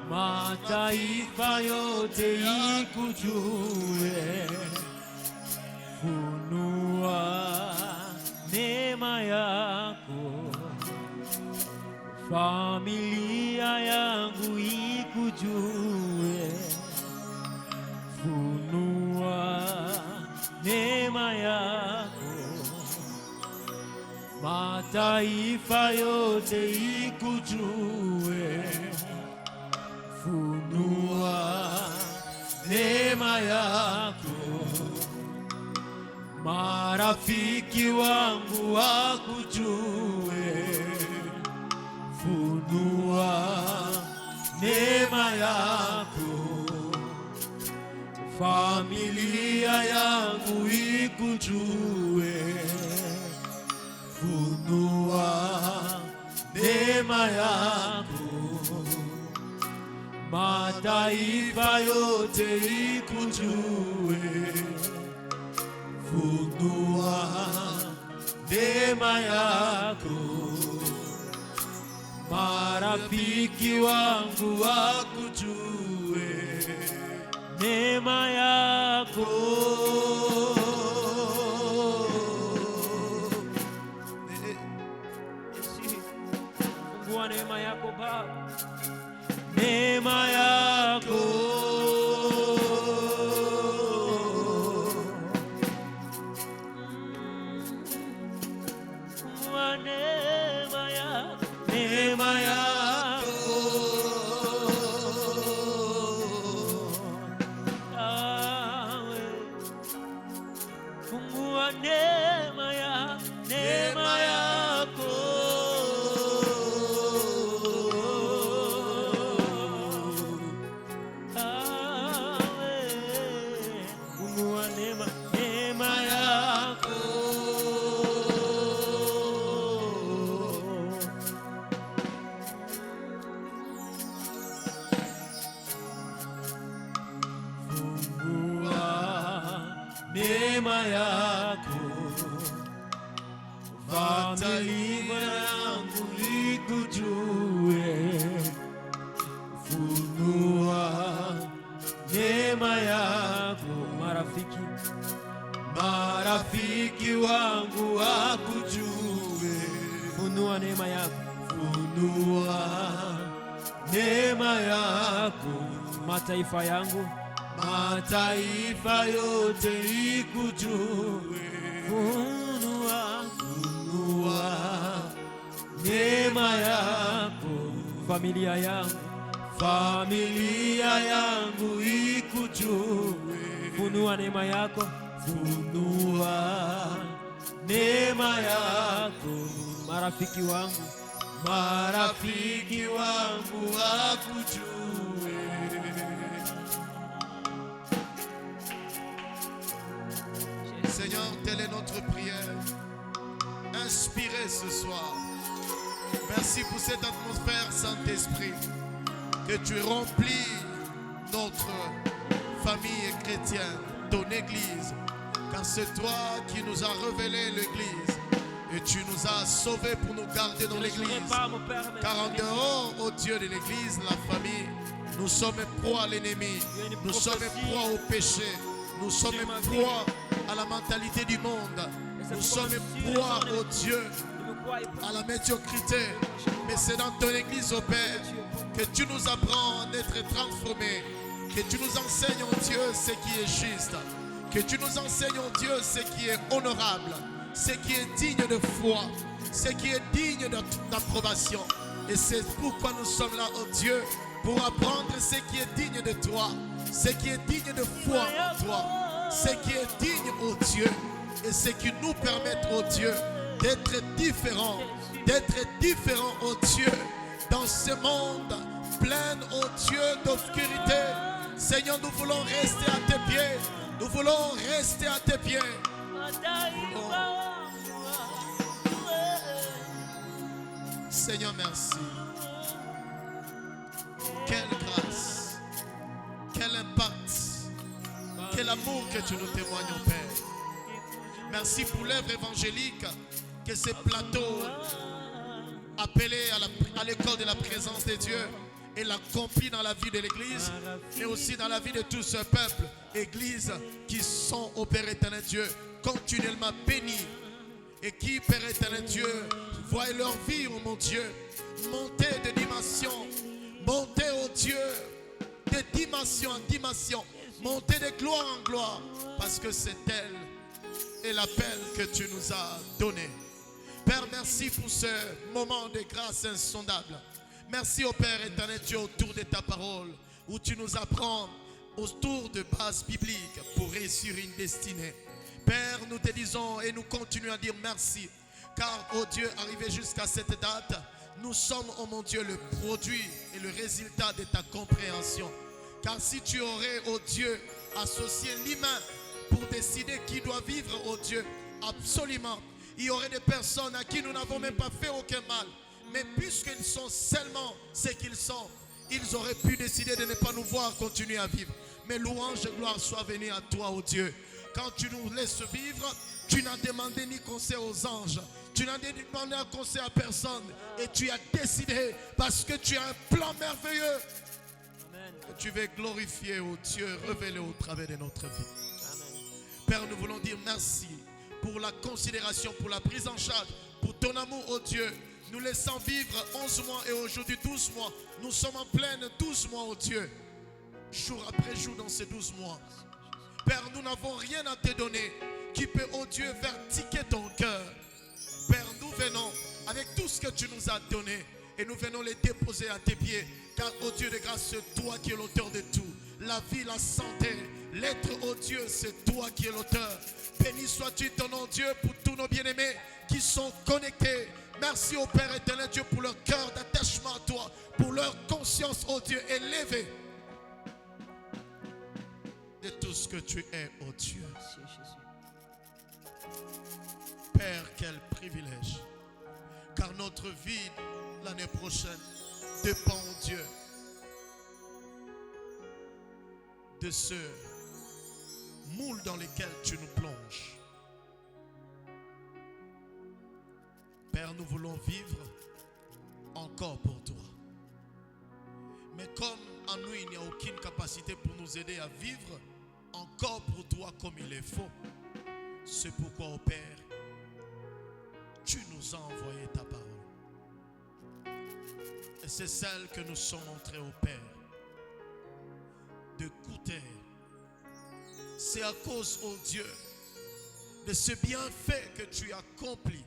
Mataifa yote ikujue, funua neema yako, familia yangu ikujue, funua neema yako, mataifa yote ikujue, funua neema yako, marafiki wangu wakujue, funua neema yako, familia yangu ikujue, funua neema yako, mataifa yote ikujue, funua neema yako, marafiki wangu wakujue, neema yako. Fungua neema yako Baba, neema yako, fungua neema yako. neema yako, familia yangu ikujue. Funua neema yako, marafiki wangu wakujue. Funua neema yako, funua neema yako, mataifa yangu, mataifa yote ikujue. Funua neema yako, familia yangu ikujue. Funua neema yako, funua neema yako, marafiki wangu wakujue. Seigneur, telle est notre prière. Inspirez ce soir. Merci pour cette atmosphère, Saint-Esprit, que tu remplis notre famille chrétienne, ton Église, car c'est toi qui nous as révélé l'Église et tu nous as sauvés pour nous garder dans l'Église. Car en dehors, ô Dieu de l'Église, la famille, nous sommes proies à l'ennemi, nous sommes proies au péché, nous sommes proies à la mentalité du monde, nous sommes proies, ô Dieu, à la médiocrité. Mais c'est dans ton Église, ô Père, que tu nous apprends d'être transformés, que tu nous enseignes, ô Dieu, ce qui est juste, que tu nous enseignes, ô Dieu, ce qui est honorable, ce qui est digne de foi, ce qui est digne d'approbation. Et c'est pourquoi nous sommes là, ô Dieu, pour apprendre ce qui est digne de toi, ce qui est digne de foi en toi, ce qui est digne, ô Dieu, et ce qui nous permet, ô Dieu, d'être différents, ô Dieu, dans ce monde plein, ô Dieu, d'obscurité. Seigneur, nous voulons rester à tes pieds. Nous voulons rester à tes pieds. Seigneur, merci. Quelle grâce, quel impact, quel amour que tu nous témoignes, oh Père. Merci pour l'œuvre évangélique que ces plateaux appelés à l'école de la présence de Dieu et l'accomplit dans la vie de l'Église, mais aussi dans la vie de tout ce peuple, Église qui sont au Père éternel Dieu, continuellement bénis, et qui, Père éternel Dieu, voient leur vie, oh mon Dieu, monter de dimension, monter, oh Dieu, de dimension en dimension, monter de gloire en gloire, parce que c'est elle et l'appel que tu nous as donné. Père, merci pour ce moment de grâce insondable. Merci au Père éternel Dieu autour de ta parole, où tu nous apprends autour de bases bibliques pour réussir une destinée. Père, nous te disons et nous continuons à dire merci, car, oh Dieu, arrivé jusqu'à cette date, nous sommes, oh mon Dieu, le produit et le résultat de ta compréhension. Car si tu aurais, oh Dieu, associé l'humain pour décider qui doit vivre, oh Dieu, absolument, il y aurait des personnes à qui nous n'avons même pas fait aucun mal. Mais puisqu'ils sont seulement ce qu'ils sont, ils auraient pu décider de ne pas nous voir continuer à vivre. Mais louange et gloire soient venues à toi, oh Dieu. Quand tu nous laisses vivre, tu n'as demandé ni conseil aux anges. Tu n'as demandé un conseil à personne. Et tu as décidé, parce que tu as un plan merveilleux, que tu veux glorifier, oh Dieu, révéler au travers de notre vie. Père, nous voulons dire merci pour la considération, pour la prise en charge, pour ton amour, oh Dieu. Nous laissons vivre 11 mois et aujourd'hui 12 mois. Nous sommes en pleine 12 mois, oh Dieu. Jour après jour dans ces 12 mois. Père, nous n'avons rien à te donner qui peut, oh Dieu, faire tiquer ton cœur. Père, nous venons avec tout ce que tu nous as donné et nous venons les déposer à tes pieds. Car, oh Dieu de grâce, c'est toi qui es l'auteur de tout. La vie, la santé, l'être, oh Dieu, c'est toi qui es l'auteur. Béni sois-tu ton nom, Dieu, pour tous nos bien-aimés qui sont connectés. Merci au Père éternel Dieu pour leur cœur d'attachement à toi, pour leur conscience, oh Dieu, élevée de tout ce que tu es, oh Dieu. Père, quel privilège, car notre vie l'année prochaine dépend, oh Dieu, de ce moules dans lesquels tu nous plonges. Père, nous voulons vivre encore pour toi. Mais comme en nous, il n'y a aucune capacité pour nous aider à vivre encore pour toi comme il est faut, c'est pourquoi, ô Père, tu nous as envoyé ta parole. Et c'est celle que nous sommes montrés au Père d'écouter. C'est à cause, ô Dieu, de ce bienfait que tu as accompli,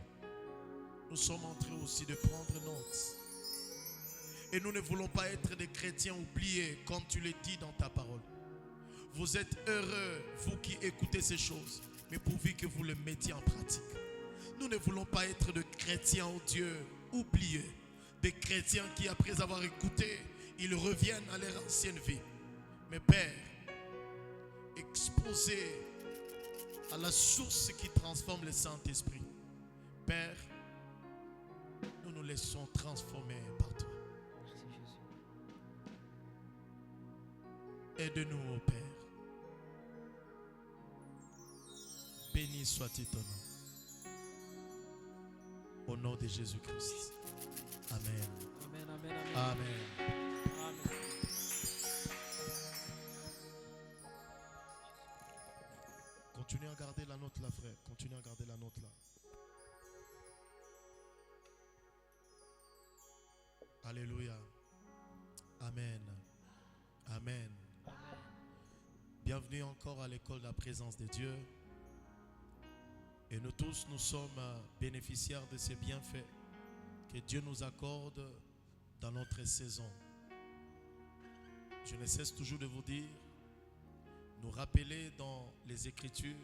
nous sommes entrés aussi de prendre note. Et nous ne voulons pas être des chrétiens oubliés, comme tu le dis dans ta parole. Vous êtes heureux, vous qui écoutez ces choses, mais pourvu que vous les mettiez en pratique. Nous ne voulons pas être de chrétiens, ô Dieu, oubliés. Des chrétiens qui, après avoir écouté, ils reviennent à leur ancienne vie. Mais Père, exposés à la source qui transforme le Saint-Esprit, Père, nous nous laissons transformer par toi. Merci Jésus. Aide-nous, ô Père. Béni soit-il ton nom. Au nom de Jésus-Christ. Amen. Amen, amen, amen. Amen. Amen. Continuez à garder la note là, frère. Continuez à garder la note là. Alléluia. Amen. Amen. Bienvenue encore à l'école de la présence de Dieu. Et nous tous, nous sommes bénéficiaires de ces bienfaits que Dieu nous accorde dans notre saison. Je ne cesse toujours de vous dire, nous rappeler dans les Écritures,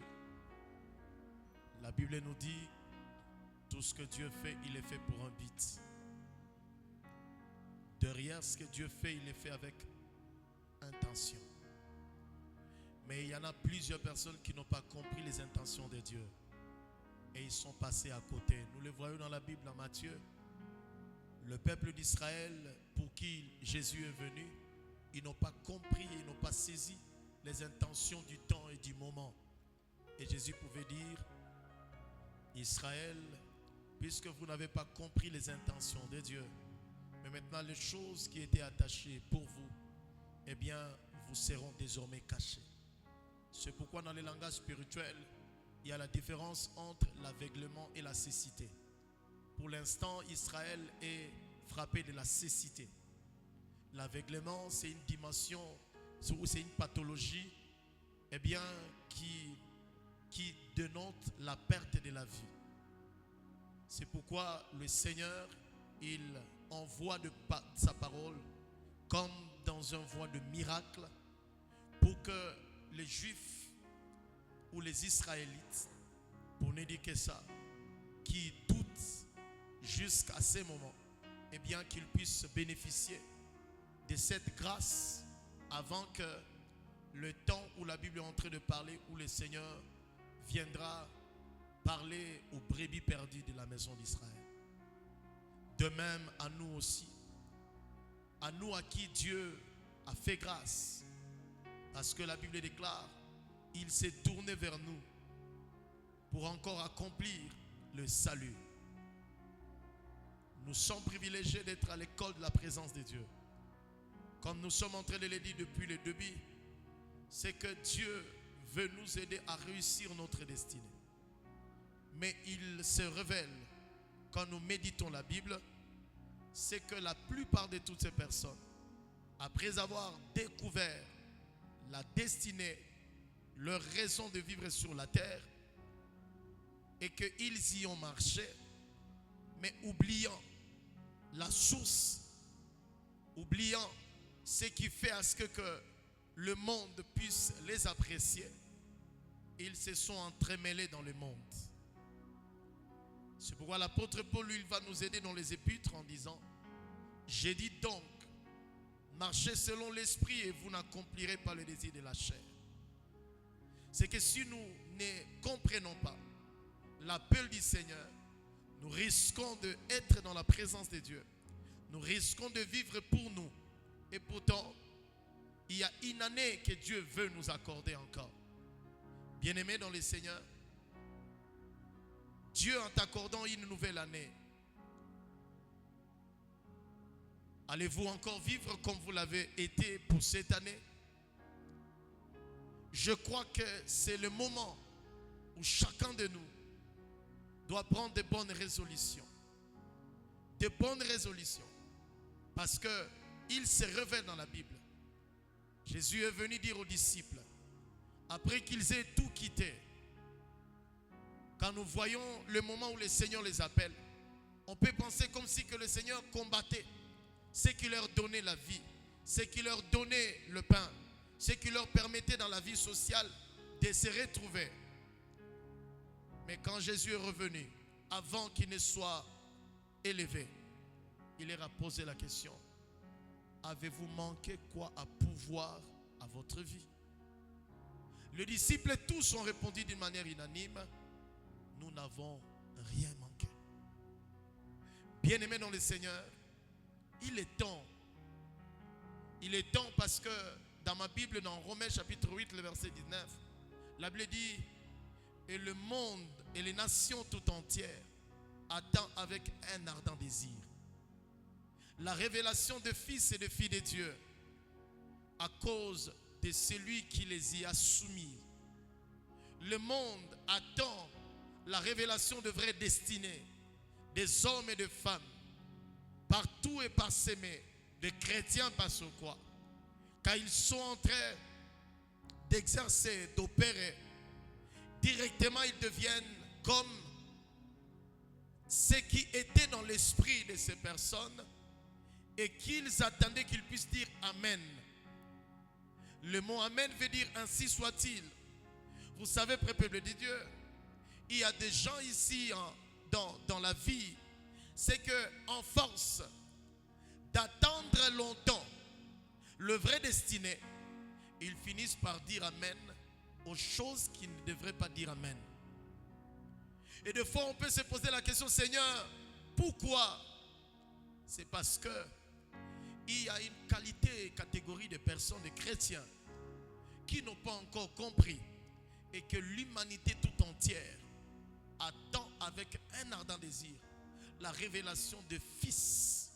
la Bible nous dit, tout ce que Dieu fait, il est fait pour un but. Derrière ce que Dieu fait, il est fait avec intention. Mais il y en a plusieurs personnes qui n'ont pas compris les intentions de Dieu. Et ils sont passés à côté. Nous le voyons dans la Bible, en Matthieu. Le peuple d'Israël, pour qui Jésus est venu, ils n'ont pas compris, ils n'ont pas saisi les intentions du temps et du moment. Et Jésus pouvait dire, Israël, puisque vous n'avez pas compris les intentions de Dieu, mais maintenant les choses qui étaient attachées pour vous, eh bien, vous seront désormais cachées. C'est pourquoi dans les langages spirituels, il y a la différence entre l'aveuglement et la cécité. Pour l'instant, Israël est frappé de la cécité. L'aveuglement, c'est une dimension, c'est une pathologie, eh bien, qui dénote la perte de la vie. C'est pourquoi le Seigneur, il envoie de sa parole comme dans un voie de miracle pour que les Juifs ou les Israélites, pour ne dire que ça, qui doutent jusqu'à ce moment, eh bien qu'ils puissent bénéficier de cette grâce avant que le temps où la Bible est en train de parler, où le Seigneur viendra parler aux brebis perdues de la maison d'Israël. De même à nous aussi, à nous à qui Dieu a fait grâce, parce que la Bible déclare, il s'est tourné vers nous pour encore accomplir le salut. Nous sommes privilégiés d'être à l'école de la présence de Dieu. Comme nous sommes en train de le dire depuis le début, c'est que Dieu veut nous aider à réussir notre destinée. Mais il se révèle, quand nous méditons la Bible, c'est que la plupart de toutes ces personnes, après avoir découvert la destinée, leur raison de vivre sur la terre, et qu'ils y ont marché, mais oubliant la source, oubliant ce qui fait à ce que le monde puisse les apprécier, ils se sont entremêlés dans le monde. C'est pourquoi l'apôtre Paul, lui, il va nous aider dans les épîtres en disant, j'ai dit donc, marchez selon l'esprit et vous n'accomplirez pas le désir de la chair. C'est que si nous ne comprenons pas l'appel du Seigneur, nous risquons d'être dans la présence de Dieu. Nous risquons de vivre pour nous. Et pourtant, il y a une année que Dieu veut nous accorder encore. Bien-aimé dans le Seigneur, Dieu en t'accordant une nouvelle année, allez-vous encore vivre comme vous l'avez été pour cette année? Je crois que c'est le moment où chacun de nous doit prendre de bonnes résolutions. De bonnes résolutions. Parce qu'il se révèle dans la Bible. Jésus est venu dire aux disciples, après qu'ils aient tout quitté, quand nous voyons le moment où le Seigneur les appelle, on peut penser comme si que le Seigneur combattait. Ce qui leur donnait la vie, ce qui leur donnait le pain, ce qui leur permettait dans la vie sociale de se retrouver. Mais quand Jésus est revenu, avant qu'il ne soit élevé, il leur a posé la question: avez-vous manqué quoi à pouvoir à votre vie? Les disciples tous ont répondu d'une manière unanime: nous n'avons rien manqué. Bien-aimés dans le Seigneur, il est temps parce que dans ma Bible, dans Romains chapitre 8, le verset 19, la Bible dit: et le monde et les nations tout entières attendent avec un ardent désir la révélation des fils et des filles de Dieu, à cause de celui qui les y a soumis. Le monde attend la révélation de vraies destinées des hommes et des femmes, partout et parsemés, des chrétiens parce quoi? Car ils sont en train d'exercer, d'opérer. Directement, ils deviennent comme ce qui était dans l'esprit de ces personnes et qu'ils attendaient qu'ils puissent dire Amen. Le mot Amen veut dire ainsi soit-il. Vous savez, peuple de Dieu, il y a des gens ici dans la vie, c'est qu'en force d'attendre longtemps le vrai destiné, ils finissent par dire Amen aux choses qu'ils ne devraient pas dire Amen. Et des fois on peut se poser la question: Seigneur, pourquoi? C'est parce que il y a une catégorie de personnes, de chrétiens, qui n'ont pas encore compris et que l'humanité tout entière attend avec un ardent désir la révélation de Fils.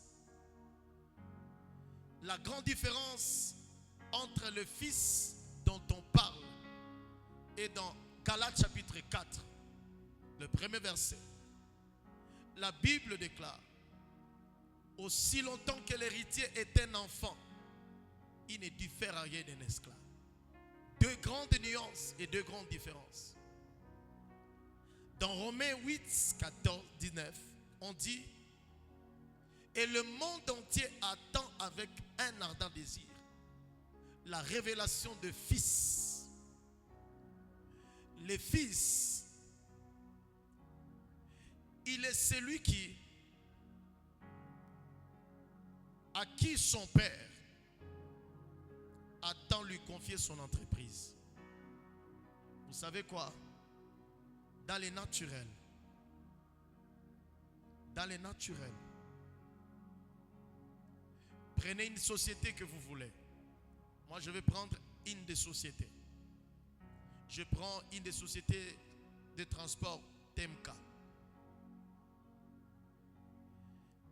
La grande différence entre le Fils dont on parle et dans Galates chapitre 4, le premier verset, la Bible déclare: aussi longtemps que l'héritier est un enfant, il ne diffère à rien d'un esclave. Deux grandes nuances et deux grandes différences. Dans Romains 8, 14, 19, on dit: et le monde entier attend avec un ardent désir la révélation de Fils. Le Fils, il est celui à qui son père attend lui confier son entreprise. Vous savez quoi? Dans les naturels, prenez une société que vous voulez. Moi, je vais prendre une des sociétés. Je prends une des sociétés de transport TMK.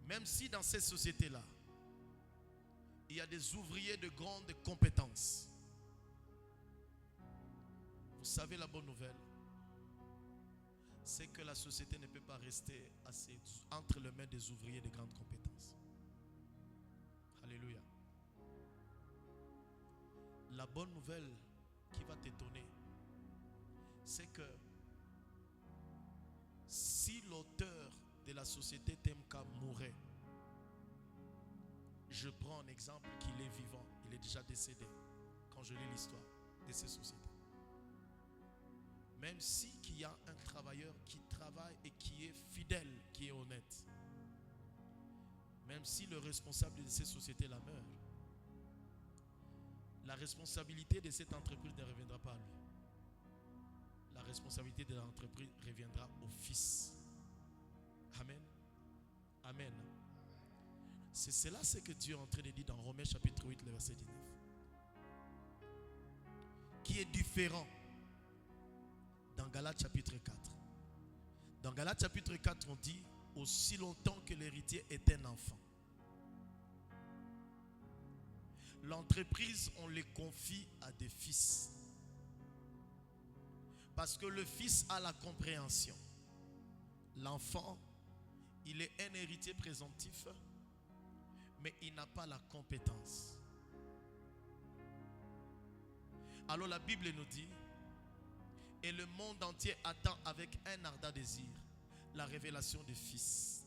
Même si dans cette société-là, il y a des ouvriers de grandes compétences, vous savez la bonne nouvelle, c'est que la société ne peut pas rester entre les mains des ouvriers de grandes compétences. Alléluia. La bonne nouvelle qui va t'étonner, c'est que si l'auteur de la société TMK mourait, je prends un exemple qu'il est vivant, il est déjà décédé quand je lis l'histoire de ces sociétés. Même si qu'il y a un travailleur qui travaille et qui est fidèle, qui est honnête, même si le responsable de ces sociétés la meurt, la responsabilité de cette entreprise ne reviendra pas à lui. La responsabilité de l'entreprise reviendra au Fils. Amen. Amen. C'est cela ce que Dieu est en train de dire dans Romains chapitre 8, le verset 19. Qui est différent dans Galates chapitre 4. Dans Galates chapitre 4, on dit aussi longtemps que l'héritier est un enfant. L'entreprise, on les confie à des fils. Parce que le fils a la compréhension. L'enfant, il est un héritier présomptif, mais il n'a pas la compétence. Alors la Bible nous dit, et le monde entier attend avec un ardent désir la révélation des fils.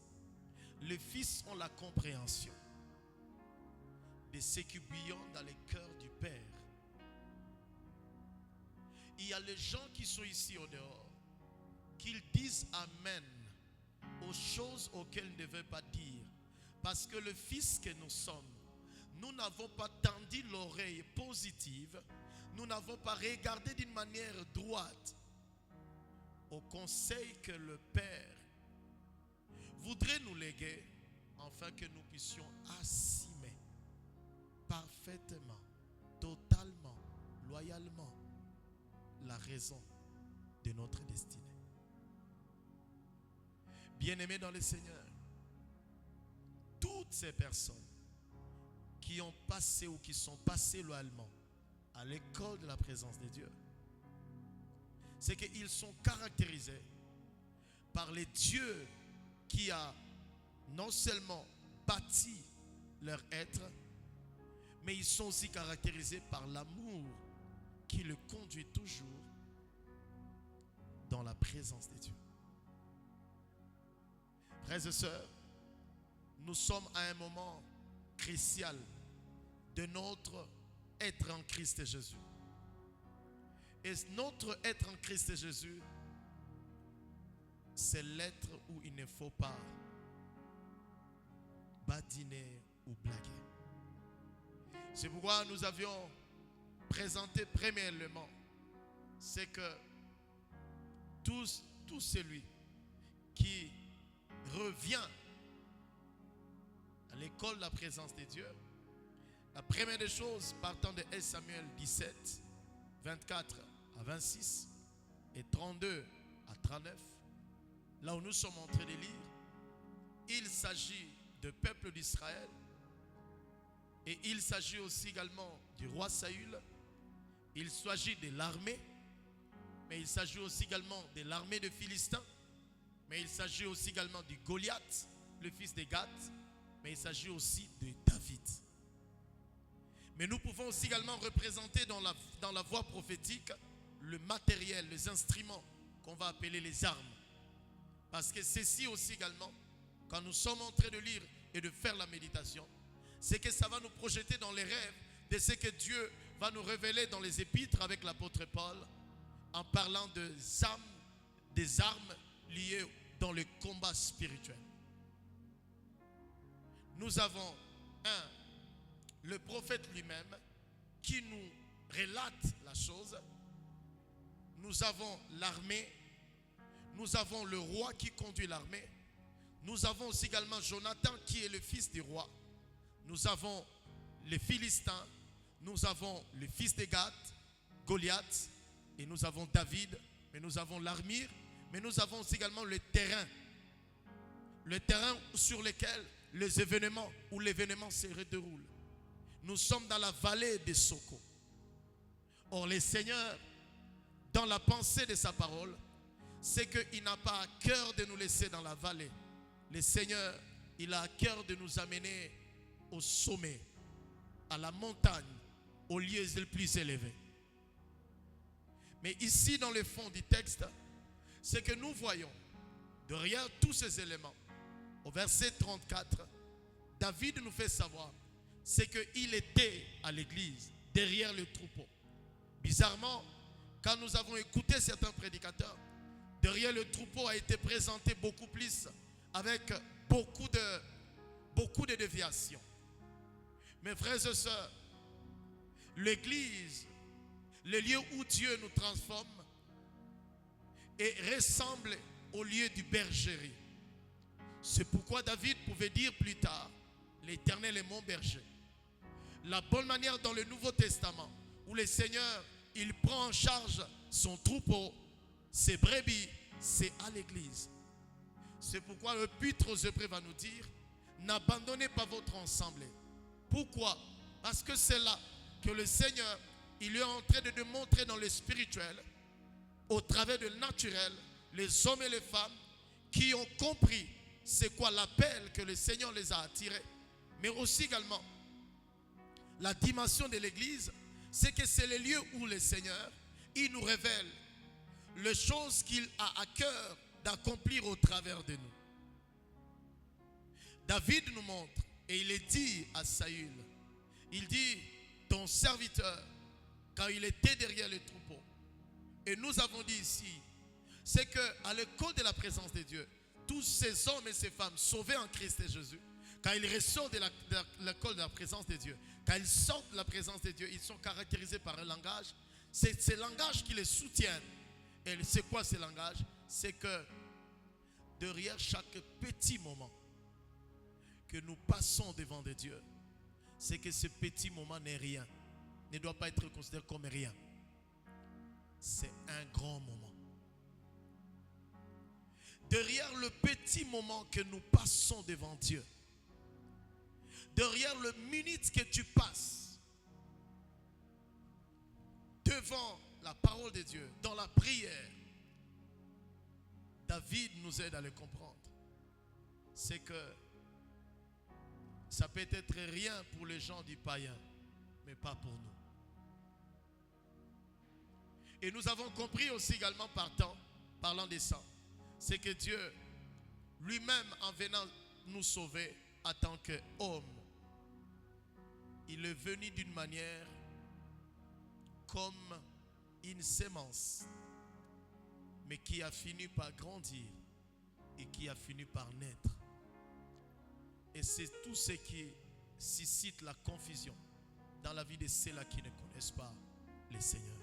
Les fils ont la compréhension de ce qui bouillonne dans les cœurs du Père. Il y a les gens qui sont ici au dehors, qu'ils disent Amen aux choses auxquelles ils ne veulent pas dire. Parce que le fils que nous sommes, nous n'avons pas tendu l'oreille positive, nous n'avons pas regardé d'une manière droite au conseil que le Père voudrait nous léguer, afin que nous puissions assumer parfaitement, totalement, loyalement la raison de notre destinée. Bien-aimés dans le Seigneur, toutes ces personnes qui ont passé ou qui sont passées loyalement à l'école de la présence de Dieu, c'est qu'ils sont caractérisés par les dieux qui a non seulement bâti leur être, mais ils sont aussi caractérisés par l'amour qui le conduit toujours dans la présence de Dieu. Frères et sœurs, nous sommes à un moment crucial de notre être en Christ Jésus. Et notre être en Christ Jésus, c'est l'être où il ne faut pas badiner ou blaguer. C'est pourquoi nous avions présenté premièrement, c'est que tout celui qui revient à l'école de la présence de Dieu, la première des choses, partant de 1 Samuel 17, 24 à 26 et 32 à 39, là où nous sommes en train de lire, il s'agit du peuple d'Israël et il s'agit aussi également du roi Saül. Il s'agit de l'armée, mais il s'agit aussi également de l'armée de Philistins, mais il s'agit aussi également du Goliath, le fils de Gath, mais il s'agit aussi de David. Mais nous pouvons aussi également représenter dans la voie prophétique le matériel, les instruments qu'on va appeler les armes. Parce que ceci aussi également, quand nous sommes en train de lire et de faire la méditation, c'est que ça va nous projeter dans les rêves de ce que Dieu va nous révéler dans les épîtres avec l'apôtre Paul, en parlant des armes liées dans le combat spirituel. Nous avons le prophète lui-même qui nous relate la chose. Nous avons l'armée, nous avons le roi qui conduit l'armée, nous avons aussi également Jonathan qui est le fils du roi, nous avons les Philistins, nous avons le fils de Gath, Goliath, et nous avons David, mais nous avons l'armure, mais nous avons aussi également le terrain sur lequel les événements ou l'événement se déroule. Nous sommes dans la vallée de Soko. Or, le Seigneur, dans la pensée de sa parole, c'est qu'il n'a pas à cœur de nous laisser dans la vallée. Le Seigneur, il a à cœur de nous amener au sommet, à la montagne, aux lieux les plus élevés. Mais ici, dans le fond du texte, c'est que nous voyons, derrière tous ces éléments, au verset 34, David nous fait savoir, c'est qu'il était à l'église, derrière le troupeau. Bizarrement, quand nous avons écouté certains prédicateurs, derrière le troupeau a été présenté beaucoup plus, avec beaucoup de déviations. Mes frères et sœurs, l'église, le lieu où Dieu nous transforme, et ressemble au lieu du bergerie. C'est pourquoi David pouvait dire plus tard, l'Éternel est mon berger. La bonne manière dans le Nouveau Testament, où le Seigneur, il prend en charge son troupeau, ces brebis, c'est à l'église. C'est pourquoi le L'Épître aux Hébreux va nous dire, n'abandonnez pas votre assemblée. Pourquoi? Parce que c'est là que le Seigneur, il est en train de démontrer dans le spirituel, au travers de naturel, les hommes et les femmes qui ont compris c'est quoi l'appel que le Seigneur les a attirés. Mais aussi également, la dimension de l'église, c'est que c'est le lieu où le Seigneur, il nous révèle les choses qu'il a à cœur d'accomplir au travers de nous. David nous montre, et il est dit à Saül, il dit, ton serviteur, quand il était derrière les troupeaux, et nous avons dit ici, c'est qu'à l'école de la présence de Dieu, tous ces hommes et ces femmes sauvés en Christ et Jésus, quand ils ressortent de l'école de la présence de Dieu, quand ils sortent de la présence de Dieu, ils sont caractérisés par un langage. C'est ce langage qui les soutient. Et c'est quoi ce langage? C'est que derrière chaque petit moment que nous passons devant de Dieu, c'est que ce petit moment n'est rien, ne doit pas être considéré comme rien. C'est un grand moment. Derrière le petit moment que nous passons devant Dieu, derrière le minute que tu passes devant la parole de Dieu, dans la prière, David nous aide à le comprendre. C'est que ça peut être rien pour les gens du païen, mais pas pour nous. Et nous avons compris aussi également parlant des saints, c'est que Dieu lui-même, en venant nous sauver en tant qu'homme, il est venu d'une manière comme une sémence, mais qui a fini par grandir et qui a fini par naître. Et c'est tout ce qui suscite la confusion dans la vie de ceux-là qui ne connaissent pas le Seigneur.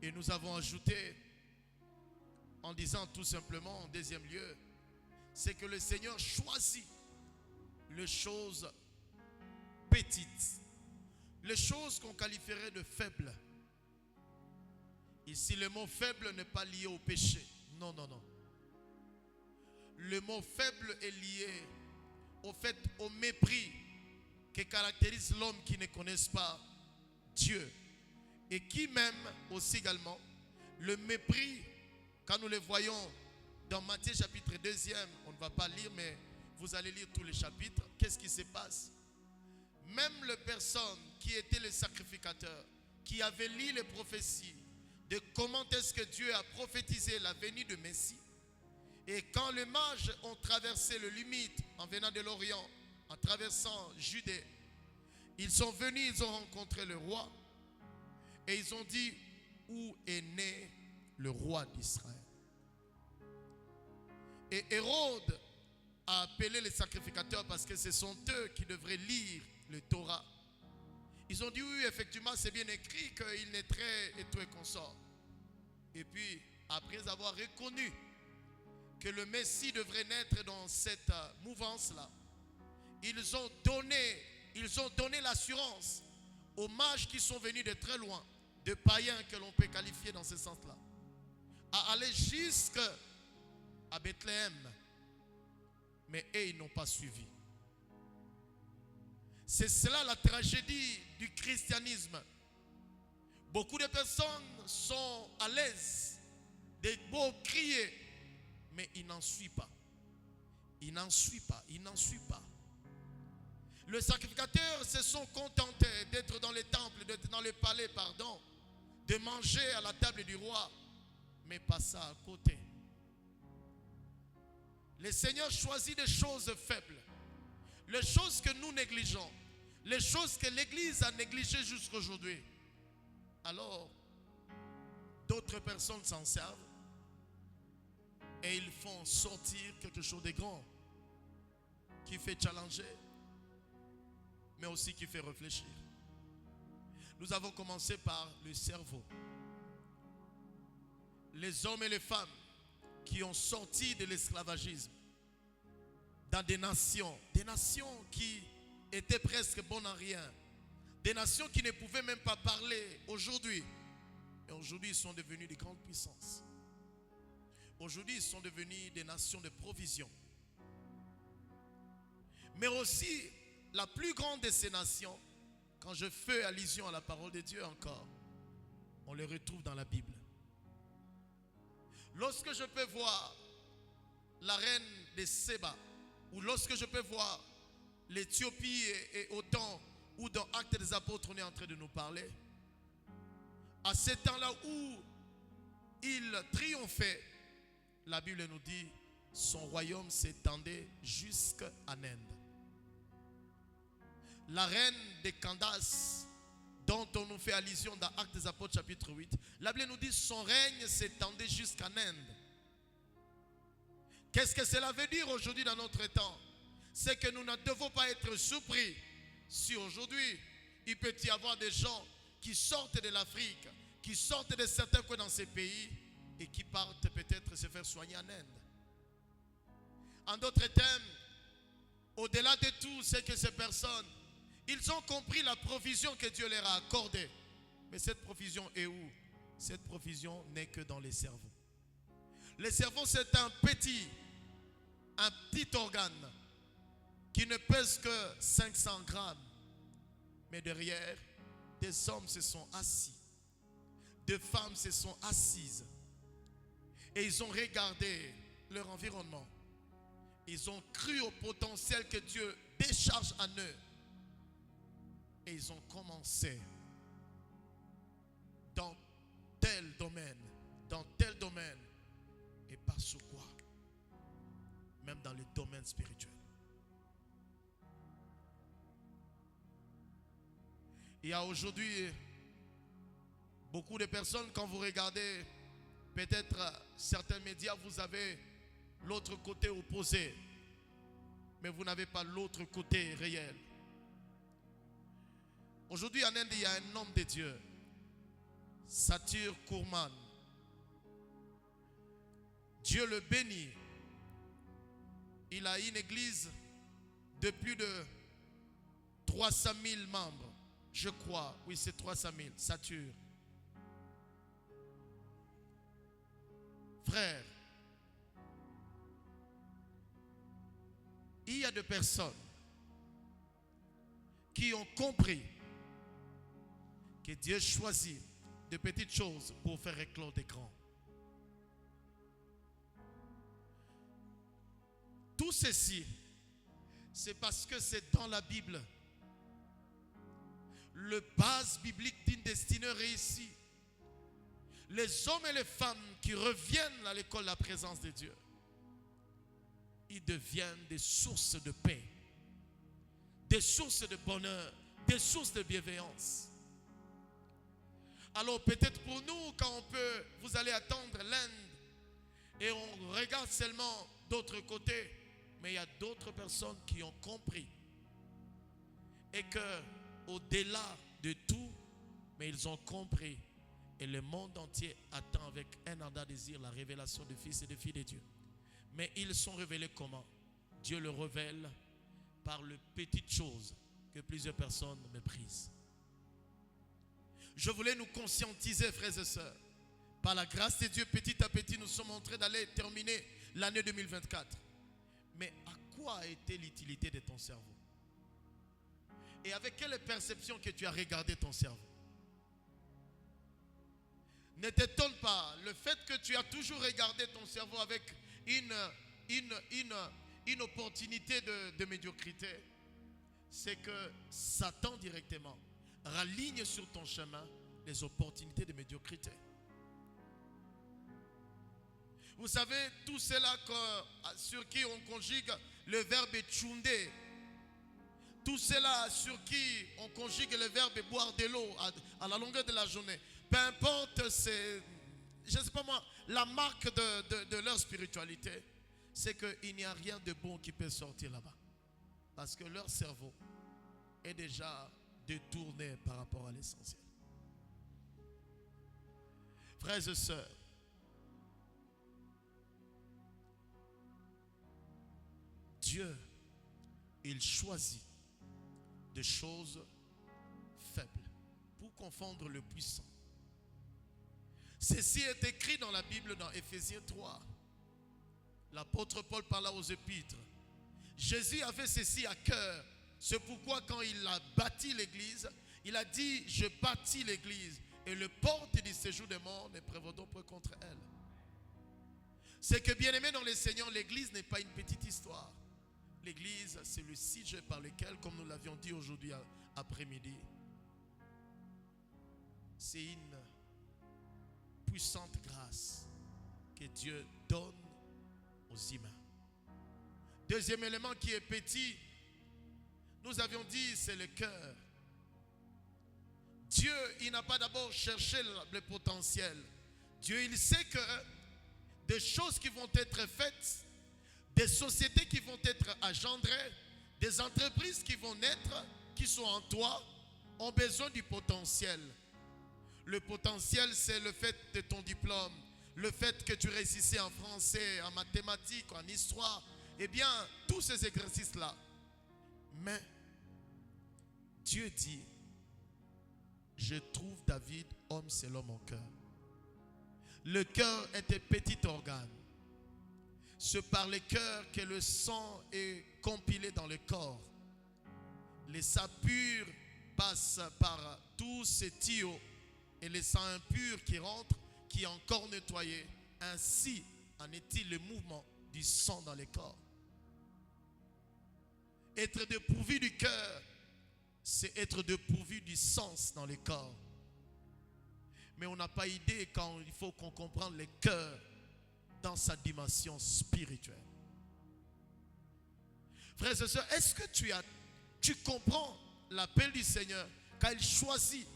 Et nous avons ajouté, en disant tout simplement, en deuxième lieu, c'est que le Seigneur choisit les choses petites, les choses qu'on qualifierait de faibles. Ici, le mot faible n'est pas lié au péché. Non, non, non. Le mot faible est lié au mépris qui caractérise l'homme qui ne connaît pas Dieu. Et qui même aussi également, le mépris, quand nous le voyons dans Matthieu chapitre 2, on ne va pas lire, mais vous allez lire tous les chapitres. Qu'est-ce qui se passe? Même les personnes qui étaient les sacrificateurs, qui avaient lu les prophéties de comment est-ce que Dieu a prophétisé la venue de Messie, et quand les mages ont traversé le limite en venant de l'Orient, en traversant Judée, ils sont venus, ils ont rencontré le roi, et ils ont dit, où est né le roi d'Israël? Et Hérode a appelé les sacrificateurs parce que ce sont eux qui devraient lire le Torah. Ils ont dit, oui, effectivement, c'est bien écrit qu'il naîtrait et tout et consort. Et puis, après avoir reconnu que le Messie devrait naître dans cette mouvance-là, ils ont donné l'assurance aux mages qui sont venus de très loin, de païens que l'on peut qualifier dans ce sens-là, à aller jusqu'à Bethléem. Mais eux, ils n'ont pas suivi. C'est cela la tragédie du christianisme. Beaucoup de personnes sont à l'aise de beau crier, mais ils n'en suivent pas. Ils n'en suivent pas. Ils n'en suivent pas. Les sacrificateurs se sont contentés d'être dans les temples, d'être dans les palais, de manger à la table du roi, mais pas ça à côté. Le Seigneur choisit des choses faibles, les choses que nous négligeons, les choses que l'Église a négligées jusqu'à aujourd'hui. Alors, d'autres personnes s'en servent et ils font sortir quelque chose de grand qui fait challenger, mais aussi qui fait réfléchir. Nous avons commencé par le cerveau. Les hommes et les femmes qui ont sorti de l'esclavagisme dans des nations qui étaient presque bonnes en rien, des nations qui ne pouvaient même pas parler aujourd'hui, Et aujourd'hui, ils sont devenus des grandes puissances. Aujourd'hui, ils sont devenus des nations de provision. Mais aussi, la plus grande de ces nations, quand je fais allusion à la parole de Dieu encore, on les retrouve dans la Bible. Lorsque je peux voir la reine de Séba, ou lorsque je peux voir l'Éthiopie et au temps où dans Actes des Apôtres on est en train de nous parler, à ce temps-là où il triomphait, la Bible nous dit son royaume s'étendait jusqu'à Inde. La reine de Candace, dont on nous fait allusion dans Actes des Apôtres chapitre 8, la Bible nous dit son règne s'étendait jusqu'à Inde. Qu'est-ce que cela veut dire aujourd'hui dans notre temps? C'est que nous ne devons pas être surpris si aujourd'hui il peut y avoir des gens qui sortent de l'Afrique, qui sortent de certains coins dans ces pays et qui partent peut-être se faire soigner en Inde. En d'autres termes, au-delà de tout, c'est que ces personnes, ils ont compris la provision que Dieu leur a accordée. Mais cette provision est où? Cette provision n'est que dans les cerveaux. Le cerveau, c'est un petit organe qui ne pèse que 500 grammes. Mais derrière, des hommes se sont assis. Des femmes se sont assises. Et ils ont regardé leur environnement. Ils ont cru au potentiel que Dieu décharge en eux. Et ils ont commencé dans tel domaine, et pas sous quoi, même dans le domaine spirituel. Il y a aujourd'hui beaucoup de personnes, quand vous regardez peut-être certains médias, vous avez l'autre côté opposé, mais vous n'avez pas l'autre côté réel. Aujourd'hui en Inde, il y a un homme de Dieu, Satyur Kurman. Dieu le bénit. Il a une église de plus de 300 000 membres. Je crois, oui, c'est 300 000, Satyur. Frère, il y a des personnes qui ont compris que Dieu choisit de petites choses pour faire éclore des grands. Tout ceci, c'est parce que c'est dans la Bible. Le base biblique d'une destinée réussie. Les hommes et les femmes qui reviennent à l'école de la présence de Dieu, ils deviennent des sources de paix, des sources de bonheur, des sources de bienveillance. Alors peut-être pour nous, quand on peut, vous allez attendre l'Inde et on regarde seulement d'autres côtés, mais il y a d'autres personnes qui ont compris et que au-delà de tout, mais ils ont compris et le monde entier attend avec un ardent désir la révélation des fils et des filles de Dieu. Mais ils sont révélés comment? Dieu le révèle par les petites choses que plusieurs personnes méprisent. Je voulais nous conscientiser, frères et sœurs. Par la grâce de Dieu, petit à petit, nous sommes en train d'aller terminer l'année 2024. Mais à quoi a été l'utilité de ton cerveau? Et avec quelle perception que tu as regardé ton cerveau? Ne t'étonne pas, le fait que tu as toujours regardé ton cerveau avec une opportunité de médiocrité, c'est que Satan directement raligne sur ton chemin les opportunités de médiocrité. Vous savez, tout cela sur qui on conjugue le verbe tchoundé, tout cela sur qui on conjugue le verbe boire de l'eau à la longueur de la journée, peu importe, c'est, je ne sais pas moi, la marque de leur spiritualité, c'est qu'il n'y a rien de bon qui peut sortir là-bas. Parce que leur cerveau est déjà détourné par rapport à l'essentiel. Frères et sœurs, Dieu, il choisit des choses faibles pour confondre le puissant. Ceci est écrit dans la Bible dans Éphésiens 3. L'apôtre Paul parla aux épîtres. Jésus avait ceci à cœur. C'est pourquoi quand il a bâti l'église, il a dit, je bâtis l'église et le porte du séjour des morts ne prévaudront point contre elle. C'est que bien aimé dans le Seigneur, l'église n'est pas une petite histoire. L'église, c'est le sujet par lequel, comme nous l'avions dit aujourd'hui après-midi, c'est une puissante grâce que Dieu donne aux humains. Deuxième élément qui est petit, nous avions dit, c'est le cœur. Dieu, il n'a pas d'abord cherché le potentiel. Dieu, il sait que des choses qui vont être faites, des sociétés qui vont être engendrées, des entreprises qui vont naître, qui sont en toi, ont besoin du potentiel. Le potentiel, c'est le fait de ton diplôme, le fait que tu réussissais en français, en mathématiques, en histoire. Eh bien, tous ces exercices-là. Mais Dieu dit, je trouve David homme selon mon cœur. Le cœur est un petit organe. C'est par le cœur que le sang est compilé dans le corps. Les sangs purs passent par tous ces tuyaux et les sangs impurs qui rentrent, qui est encore nettoyé. Ainsi en est-il le mouvement du sang dans le corps. Être dépourvu du cœur, c'est être dépourvu du sens dans le corps. Mais on n'a pas idée quand il faut qu'on comprenne le cœur dans sa dimension spirituelle. Frères et sœurs, est-ce que tu comprends l'appel du Seigneur quand il choisit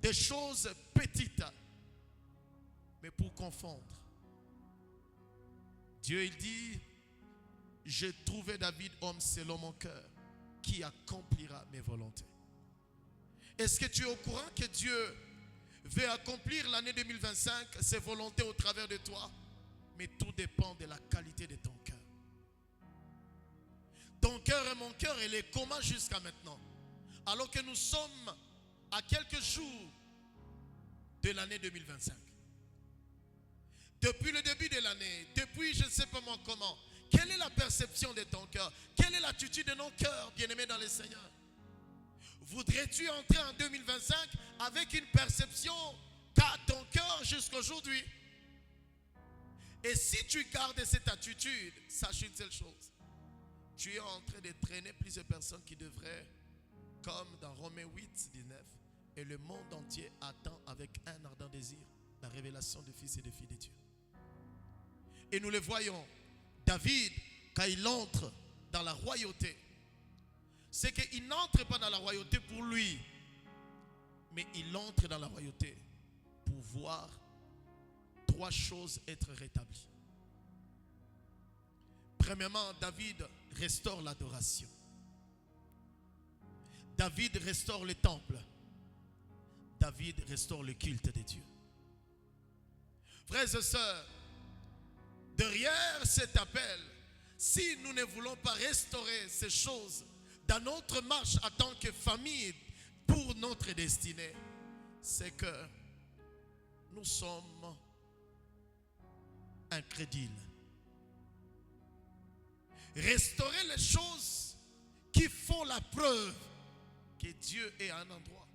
des choses petites, mais pour confondre? Dieu, il dit, j'ai trouvé David homme selon mon cœur, qui accomplira mes volontés. Est-ce que tu es au courant que Dieu veut accomplir l'année 2025, ses volontés au travers de toi? Mais tout dépend de la qualité de ton cœur. Ton cœur et mon cœur, il est comment jusqu'à maintenant? Alors que nous sommes à quelques jours de l'année 2025. Depuis le début de l'année, depuis je ne sais pas moi comment, quelle est la perception de ton cœur? Quelle est l'attitude de nos cœurs, bien-aimés dans le Seigneur? Voudrais-tu entrer en 2025 avec une perception qu'a ton cœur jusqu'à aujourd'hui? Et si tu gardes cette attitude, sache une seule chose. Tu es en train de traîner plusieurs personnes qui devraient, comme dans Romains 8, 19, et le monde entier attend avec un ardent désir la révélation des fils et des filles de Dieu. Et nous le voyons, David, quand il entre dans la royauté, c'est qu'il n'entre pas dans la royauté pour lui, mais il entre dans la royauté pour voir trois choses être rétablies. Premièrement, David restaure l'adoration. David restaure le temple. David restaure le culte de Dieu. Frères et sœurs, derrière cet appel, si nous ne voulons pas restaurer ces choses dans notre marche en tant que famille pour notre destinée, c'est que nous sommes incrédules. Restaurer les choses qui font la preuve que Dieu est à un endroit.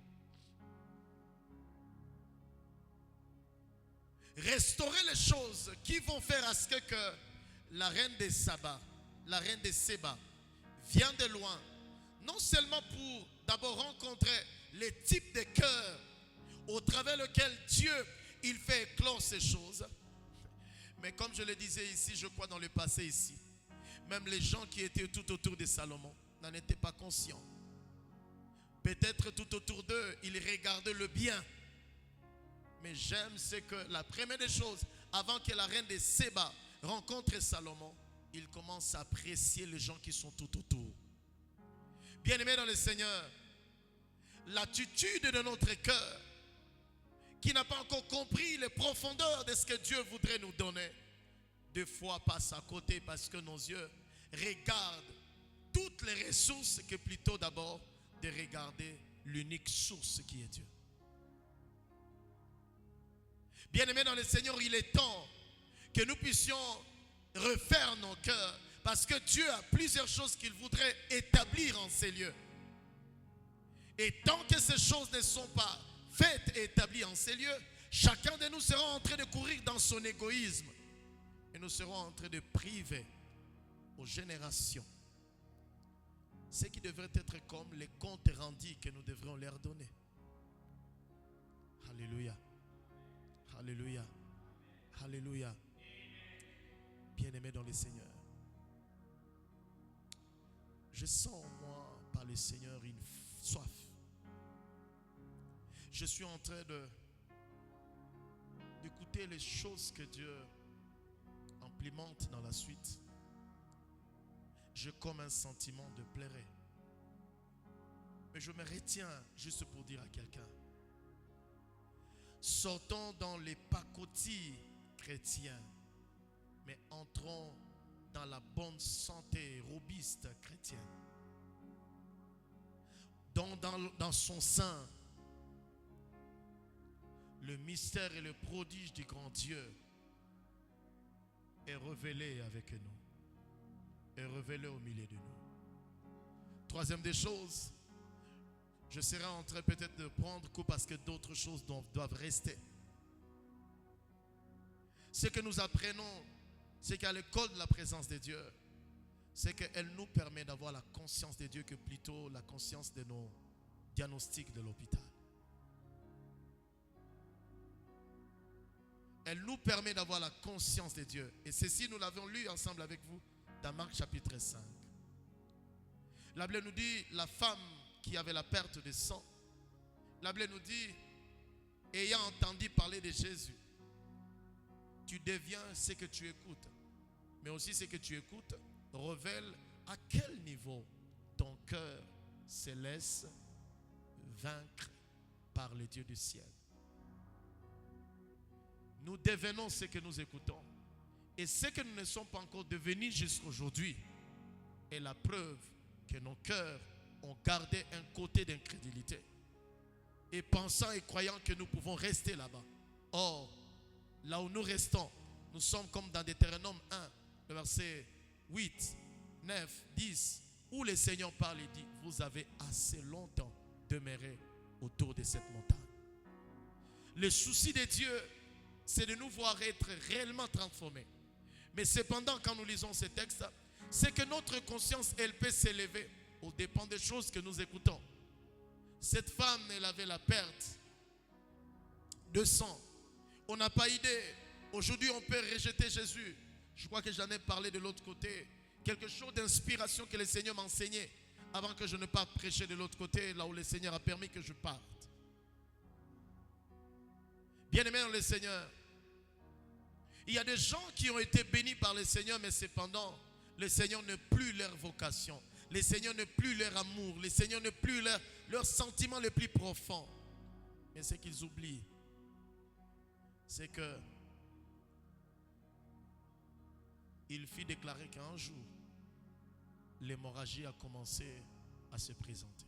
Restaurer les choses qui vont faire à ce que la reine de Saba, la reine de Séba, vient de loin, non seulement pour d'abord rencontrer les types de cœurs au travers lequel Dieu il fait éclore ces choses, mais comme je le disais ici, je crois dans le passé ici, même les gens qui étaient tout autour de Salomon n'en étaient pas conscients. Peut-être tout autour d'eux, ils regardaient le bien. Mais j'aime ce que la première des choses, avant que la reine de Séba rencontre Salomon, il commence à apprécier les gens qui sont tout autour. Bien-aimés dans le Seigneur, l'attitude de notre cœur, qui n'a pas encore compris les profondeurs de ce que Dieu voudrait nous donner, des fois passe à côté parce que nos yeux regardent toutes les ressources que plutôt d'abord de regarder l'unique source qui est Dieu. Bien-aimés dans le Seigneur, il est temps que nous puissions refaire nos cœurs. Parce que Dieu a plusieurs choses qu'il voudrait établir en ces lieux. Et tant que ces choses ne sont pas faites et établies en ces lieux, chacun de nous sera en train de courir dans son égoïsme. Et nous serons en train de priver aux générations ce qui devrait être comme les comptes rendus que nous devrions leur donner. Alléluia. Alléluia. Alléluia. Bien-aimés dans le Seigneur, je sens moi par le Seigneur une soif. Je suis en train d'écouter les choses que Dieu implémente dans la suite. J'ai comme un sentiment de pleurer. Mais je me retiens juste pour dire à quelqu'un: sortons dans les pacotilles chrétiens, mais entrons dans la bonne santé robuste chrétienne. Dans son sein, le mystère et le prodige du grand Dieu est révélé avec nous, est révélé au milieu de nous. Troisième des choses, je serai en train peut-être de prendre coup parce que d'autres choses doivent rester. Ce que nous apprenons, c'est qu'à l'école de la présence de Dieu, c'est qu'elle nous permet d'avoir la conscience de Dieu que plutôt la conscience de nos diagnostics de l'hôpital. Elle nous permet d'avoir la conscience de Dieu. Et ceci, nous l'avons lu ensemble avec vous dans Marc chapitre 5. La Bible nous dit, la femme qui avait la perte de sang, la Bible nous dit, ayant entendu parler de Jésus, tu deviens ce que tu écoutes. Mais aussi ce que tu écoutes révèle à quel niveau ton cœur se laisse vaincre par le Dieu du ciel. Nous devenons ce que nous écoutons. Et ce que nous ne sommes pas encore devenus jusqu'à aujourd'hui est la preuve que nos cœurs ont gardé un côté d'incrédulité. Et pensant et croyant que nous pouvons rester là-bas. Or, là où nous restons, nous sommes comme dans Deutéronome 1, le verset 8, 9, 10, où le Seigneur parle et dit, vous avez assez longtemps demeuré autour de cette montagne. Le souci de Dieu, c'est de nous voir être réellement transformés. Mais cependant, quand nous lisons ces textes, c'est que notre conscience, elle peut s'élever au dépend des choses que nous écoutons. Cette femme, elle avait la perte de sang. On n'a pas idée. Aujourd'hui, on peut rejeter Jésus. Je crois que j'en ai parlé de l'autre côté. Quelque chose d'inspiration que le Seigneur m'a enseigné avant que je ne parte prêcher de l'autre côté, là où le Seigneur a permis que je parte. Bien-aimés dans le Seigneur, il y a des gens qui ont été bénis par le Seigneur, mais cependant, le Seigneur n'est plus leur vocation. Le Seigneur n'est plus leur amour. Le Seigneur n'est plus leur sentiment le plus profond. Mais ce qu'ils oublient, c'est que il fut déclaré qu'un jour, l'hémorragie a commencé à se présenter.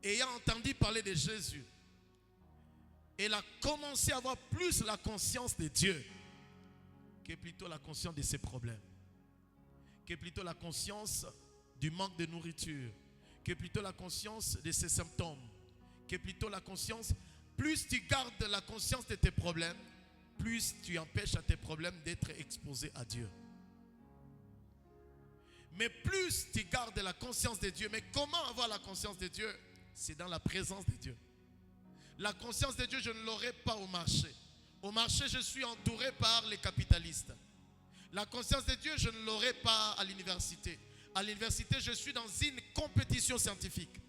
Ayant entendu parler de Jésus, elle a commencé à avoir plus la conscience de Dieu que plutôt la conscience de ses problèmes, que plutôt la conscience du manque de nourriture, que plutôt la conscience de ses symptômes, que plutôt la conscience. Plus tu gardes la conscience de tes problèmes, plus tu empêches à tes problèmes d'être exposés à Dieu. Mais plus tu gardes la conscience de Dieu. Mais comment avoir la conscience de Dieu? C'est dans la présence de Dieu. La conscience de Dieu, je ne l'aurai pas au marché. Au marché, je suis entouré par les capitalistes. La conscience de Dieu, je ne l'aurai pas à l'université. À l'université, je suis dans une compétition scientifique.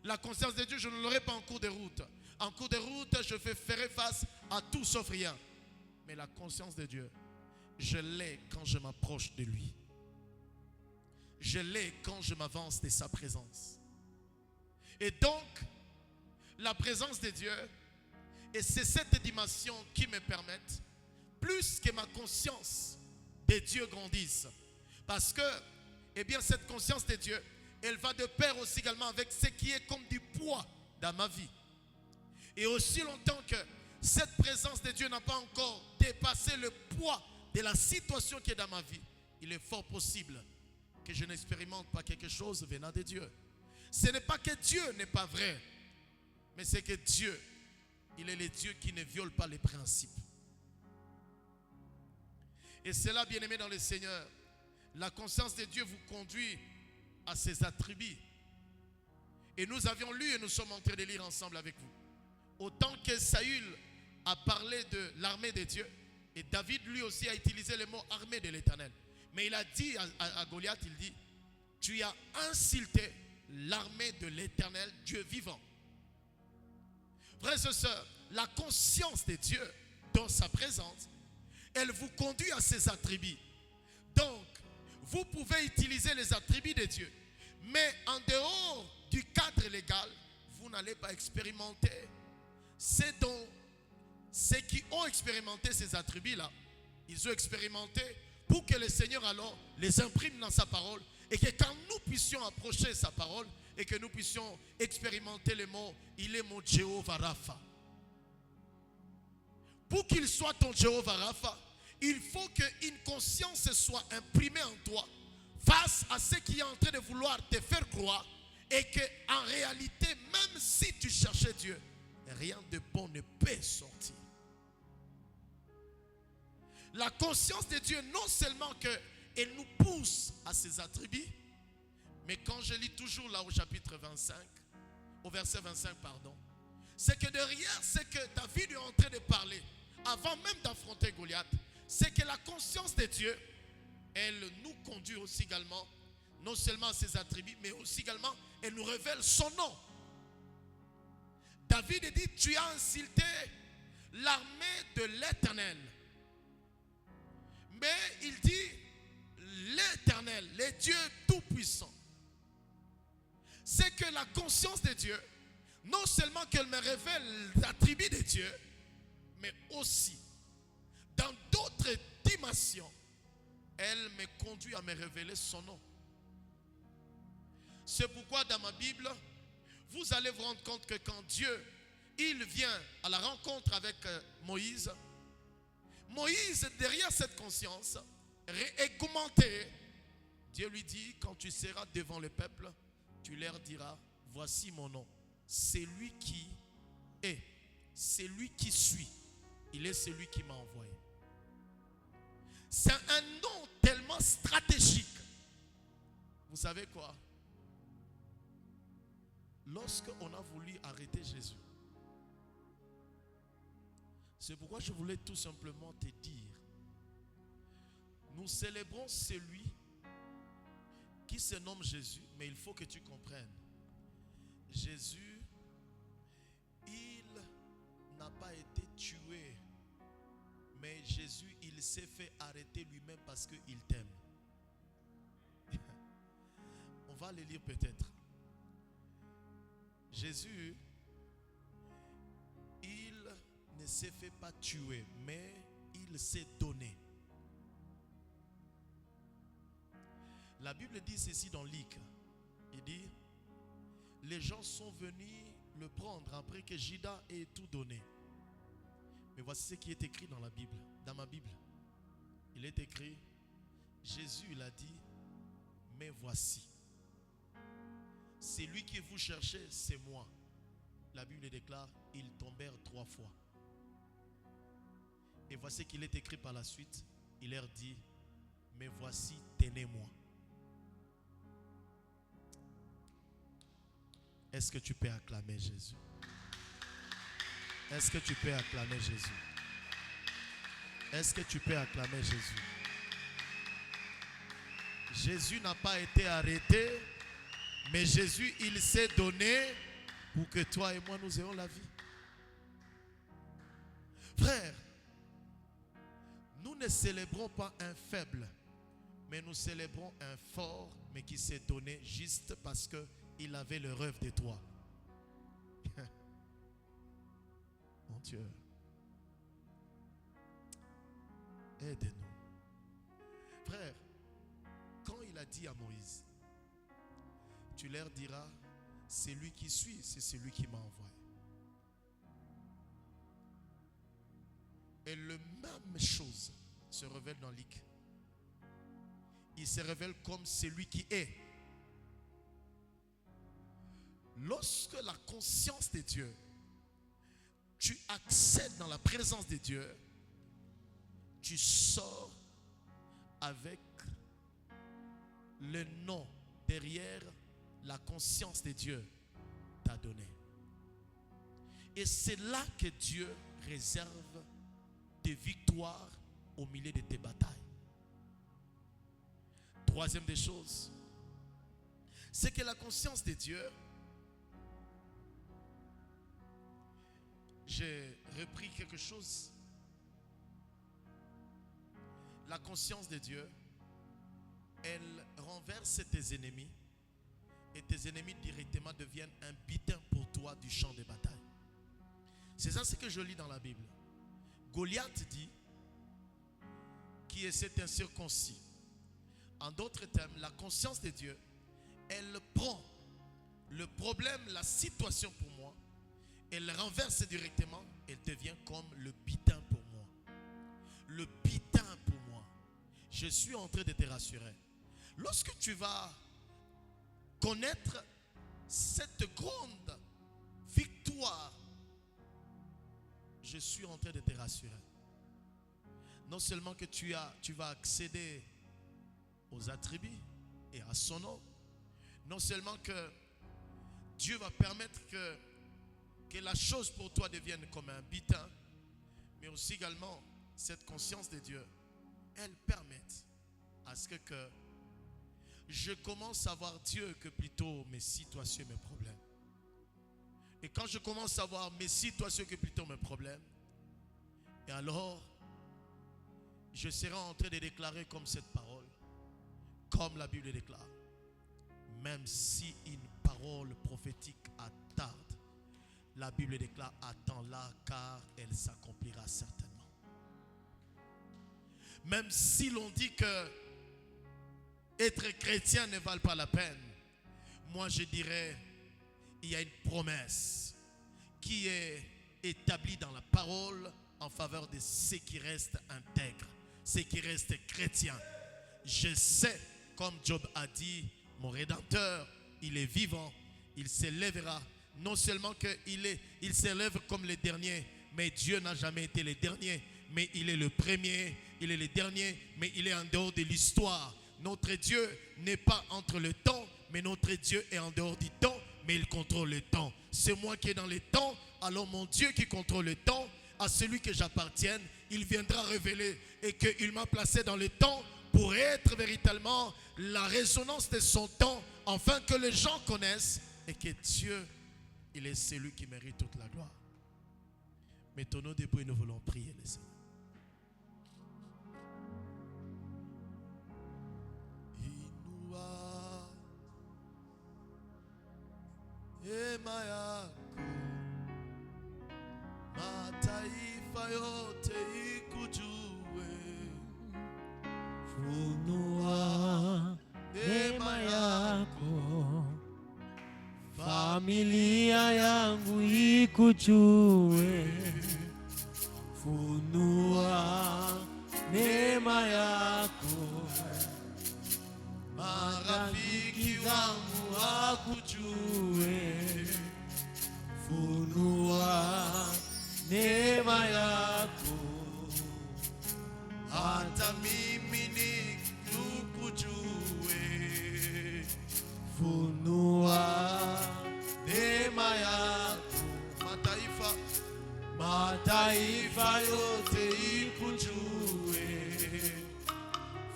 La conscience de Dieu, je ne l'aurai pas en cours de route. En cours de route, je ferai face à tout sauf rien. Mais la conscience de Dieu, je l'ai quand je m'approche de lui. Je l'ai quand je m'avance de sa présence. Et donc, la présence de Dieu, et c'est cette dimension qui me permet, plus que ma conscience de Dieu grandisse. Parce que, eh bien, cette conscience de Dieu, elle va de pair aussi également avec ce qui est comme du poids dans ma vie. Et aussi longtemps que cette présence de Dieu n'a pas encore dépassé le poids de la situation qui est dans ma vie, il est fort possible que je n'expérimente pas quelque chose venant de Dieu. Ce n'est pas que Dieu n'est pas vrai, mais c'est que Dieu, il est le Dieu qui ne viole pas les principes. Et c'est là, bien-aimés dans le Seigneur, la conscience de Dieu vous conduit à ses attributs. Et nous avions lu et nous sommes en train de lire ensemble avec vous. Autant que Saül a parlé de l'armée de Dieu, et David lui aussi a utilisé le mot armée de l'Éternel. Mais il a dit à Goliath, il dit, tu as insulté l'armée de l'Éternel, Dieu vivant. Frères et sœurs, la conscience de Dieu dans sa présence, elle vous conduit à ses attributs. Donc, vous pouvez utiliser les attributs de Dieu, mais en dehors du cadre légal, vous n'allez pas expérimenter. C'est donc ceux qui ont expérimenté ces attributs-là, ils ont expérimenté pour que le Seigneur alors les imprime dans sa parole et que quand nous puissions approcher sa parole et que nous puissions expérimenter les mots, il est mon Jéhovah Rapha. Pour qu'il soit ton Jéhovah Rapha, il faut qu'une conscience soit imprimée en toi face à ce qui est en train de vouloir te faire croire et qu'en réalité, même si tu cherchais Dieu, rien de bon ne peut sortir. La conscience de Dieu, non seulement qu'elle nous pousse à ses attributs, mais quand je lis toujours là au chapitre 25, au verset 25, pardon, c'est que derrière ce que David est en train de parler, avant même d'affronter Goliath, c'est que la conscience de Dieu, elle nous conduit aussi également, non seulement à ses attributs, mais aussi également, elle nous révèle son nom. David dit, tu as insulté l'armée de l'Éternel. Mais il dit, l'Éternel, le Dieu Tout-Puissant. C'est que la conscience de Dieu, non seulement qu'elle me révèle l'attribut de Dieu, mais aussi, dans d'autres dimensions, elle me conduit à me révéler son nom. C'est pourquoi dans ma Bible, vous allez vous rendre compte que quand Dieu, il vient à la rencontre avec Moïse, Moïse, derrière cette conscience, augmentée, Dieu lui dit, quand tu seras devant le peuple, tu leur diras, voici mon nom. C'est lui qui est, c'est lui qui suit, il est celui qui m'a envoyé. C'est un nom tellement stratégique. Vous savez quoi? Lorsqu'on a voulu arrêter Jésus, c'est pourquoi je voulais tout simplement te dire, nous célébrons celui qui se nomme Jésus, mais il faut que tu comprennes, Jésus, il n'a pas été tué, mais Jésus, il s'est fait arrêter lui-même parce qu'il t'aime. On va le lire peut-être. Jésus, il ne s'est fait pas tuer, mais il s'est donné. La Bible dit ceci dans Luc. Il dit, les gens sont venus le prendre après que Judas ait tout donné. Mais voici ce qui est écrit dans la Bible, dans ma Bible. Il est écrit, Jésus il a dit, mais voici. C'est lui que vous cherchez, c'est moi. La Bible déclare, ils tombèrent 3 fois. Et voici qu'il est écrit par la suite, il leur dit, mais voici, tenez-moi. Est-ce que tu peux acclamer Jésus? Est-ce que tu peux acclamer Jésus? Est-ce que tu peux acclamer Jésus? Jésus n'a pas été arrêté, mais Jésus, il s'est donné pour que toi et moi, nous ayons la vie. Frère, nous ne célébrons pas un faible, mais nous célébrons un fort, mais qui s'est donné juste parce qu'il avait le rêve de toi. Mon Dieu, aide-nous. Frère, quand il a dit à Moïse, tu leur diras, c'est lui qui suit, c'est celui qui m'a envoyé. Et la même chose se révèle dans Luc. Il se révèle comme celui qui est. Lorsque la conscience de Dieu, tu accèdes dans la présence de Dieu, tu sors avec le nom derrière la conscience de Dieu t'a donné. Et c'est là que Dieu réserve des victoires au milieu de tes batailles. Troisième des choses, c'est que la conscience de Dieu, j'ai repris quelque chose. La conscience de Dieu, elle renverse tes ennemis et tes ennemis directement deviennent un butin pour toi du champ de bataille. C'est ça ce que je lis dans la Bible. Goliath dit qui est cet incirconcis. En d'autres termes, la conscience de Dieu, elle prend le problème, la situation pour moi, elle renverse directement, elle devient comme le butin pour moi. Le butin pour moi. Je suis en train de te rassurer. Lorsque tu vas connaître cette grande victoire, je suis en train de te rassurer. Non seulement que tu vas accéder aux attributs et à son nom, non seulement que Dieu va permettre que la chose pour toi devienne comme un butin, mais aussi également cette conscience de Dieu, elle permet à ce que je commence à voir Dieu que plutôt mes situations et mes problèmes. Et quand je commence à voir mes situations que plutôt mes problèmes, et alors je serai en train de déclarer comme cette parole, comme la Bible déclare, même si une parole prophétique attarde, la Bible déclare, attends-la car elle s'accomplira certainement. Même si l'on dit que être chrétien ne vale pas la peine, moi je dirais, il y a une promesse qui est établie dans la parole en faveur de ceux qui restent intègres, ceux qui restent chrétiens. Je sais, comme Job a dit, mon Rédempteur, il est vivant, il s'élèvera. Non seulement qu'il s'élève comme les derniers, mais Dieu n'a jamais été le dernier, mais il est le premier, il est le dernier, mais il est en dehors de l'histoire. Notre Dieu n'est pas entre le temps, mais notre Dieu est en dehors du temps, mais il contrôle le temps. C'est moi qui est dans le temps, alors mon Dieu qui contrôle le temps, à celui que j'appartienne, il viendra révéler et qu'il m'a placé dans le temps pour être véritablement la résonance de son temps, afin que les gens connaissent et que Dieu, il est celui qui mérite toute la gloire. Mettons-nous debout et nous voulons prier le Seigneur. Inua hema yako, mataifa yote ikujue. Funua hema yako, familia yangu ikujue. Funua neema yako, marafiki wangu wakujue. Funua neema yako, Hata mimi nikujue. funua neema yako, mataifa yote ikujue.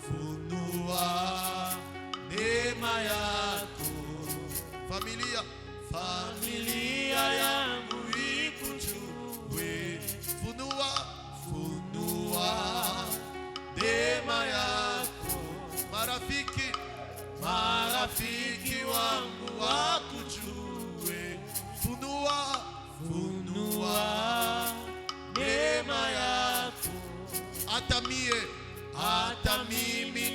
Funua neema yako, familia yangu ikujue. Funua Neema yako, marafiki wangu wakujue. Funua Neema yako, hata mimi